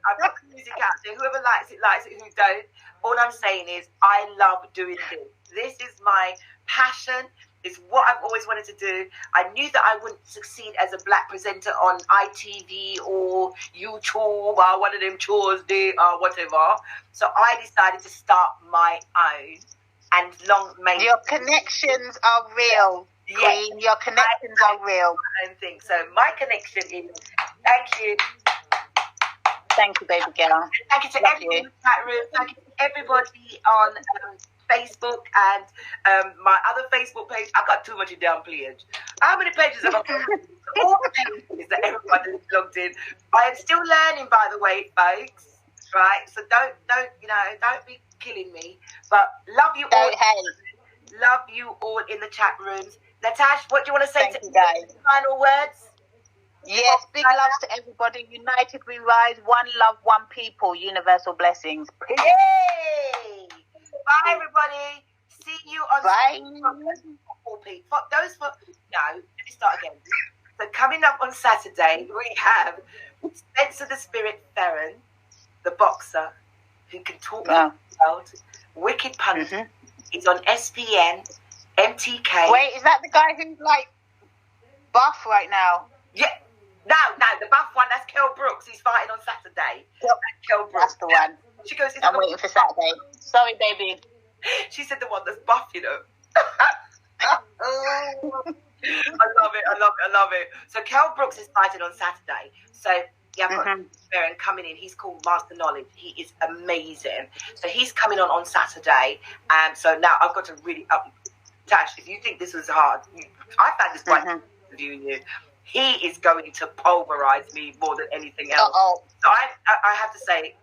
I've got the music out there. Whoever likes it. Who don't, all I'm saying is I love doing this. This is my passion. It's what I've always wanted to do. I knew that I wouldn't succeed as a black presenter on ITV or YouTube or one of them chores, whatever. So I decided to start my own, and your connections are real. Yes, Queen, your connections are real. So my connection is, thank you. Thank you, baby girl. Thank you to everybody in the chat room. Thank you to everybody on Facebook and my other Facebook page. I've got too much damn page. How many pages have I got? All the pages that everybody is logged in. I am still learning, by the way, folks. Right? So don't be killing me. But love you all. Love you all in the chat rooms. Natasha, what do you want to say to you guys? Final words? Yes, big loves to everybody. United we rise. One love, one people. Universal blessings. Peace. Yay! Bye, everybody. See you on Saturday. Let me start again. So coming up on Saturday, we have Spencer the Spirit Theron, the boxer who can talk to the world, wicked punter. He's on SPN, MTK. Wait, is that the guy who's like buff right now? Yeah. No, the buff one, that's Kell Brooks. He's fighting on Saturday. Yep. Kell Brooks. That's the one. She goes, I'm waiting for Saturday. Sorry, baby. She said the one that's buff, you know. I love it. So Kell Brooks is fighting on Saturday. So yeah, I've got Baron coming in. He's called Master Knowledge. He is amazing. So he's coming on Saturday. So now I've got to really Tash, if you think this was hard, I found this quite interviewing you. He is going to pulverize me more than anything else. So I have to say,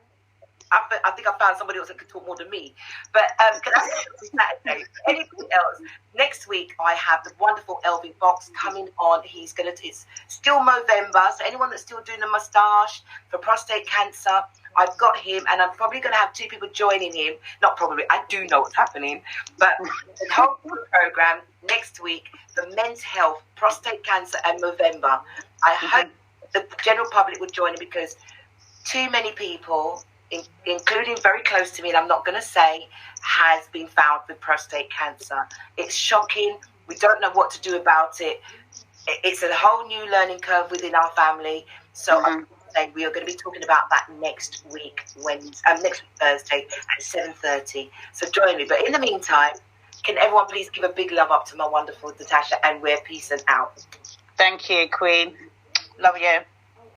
I think I found somebody else that could talk more than me. But can I say Saturday? Anything else? Next week I have the wonderful Elvin Fox coming on. It's still Movember, so anyone that's still doing the moustache for prostate cancer, I've got him, and I'm probably going to have 2 people joining him. Not probably, I do know what's happening. But the whole program next week for men's health, prostate cancer, and Movember. I hope the general public would join it, because too many people, including very close to me, and I'm not going to say, has been found with prostate cancer. It's shocking. We don't know what to do about it. It's a whole new learning curve within our family. So I'm saying we are going to be talking about that next week, Thursday at 7:30. So join me. But in the meantime, can everyone please give a big love up to my wonderful Natasha, and we're peace and out. Thank you, Queen. Love you.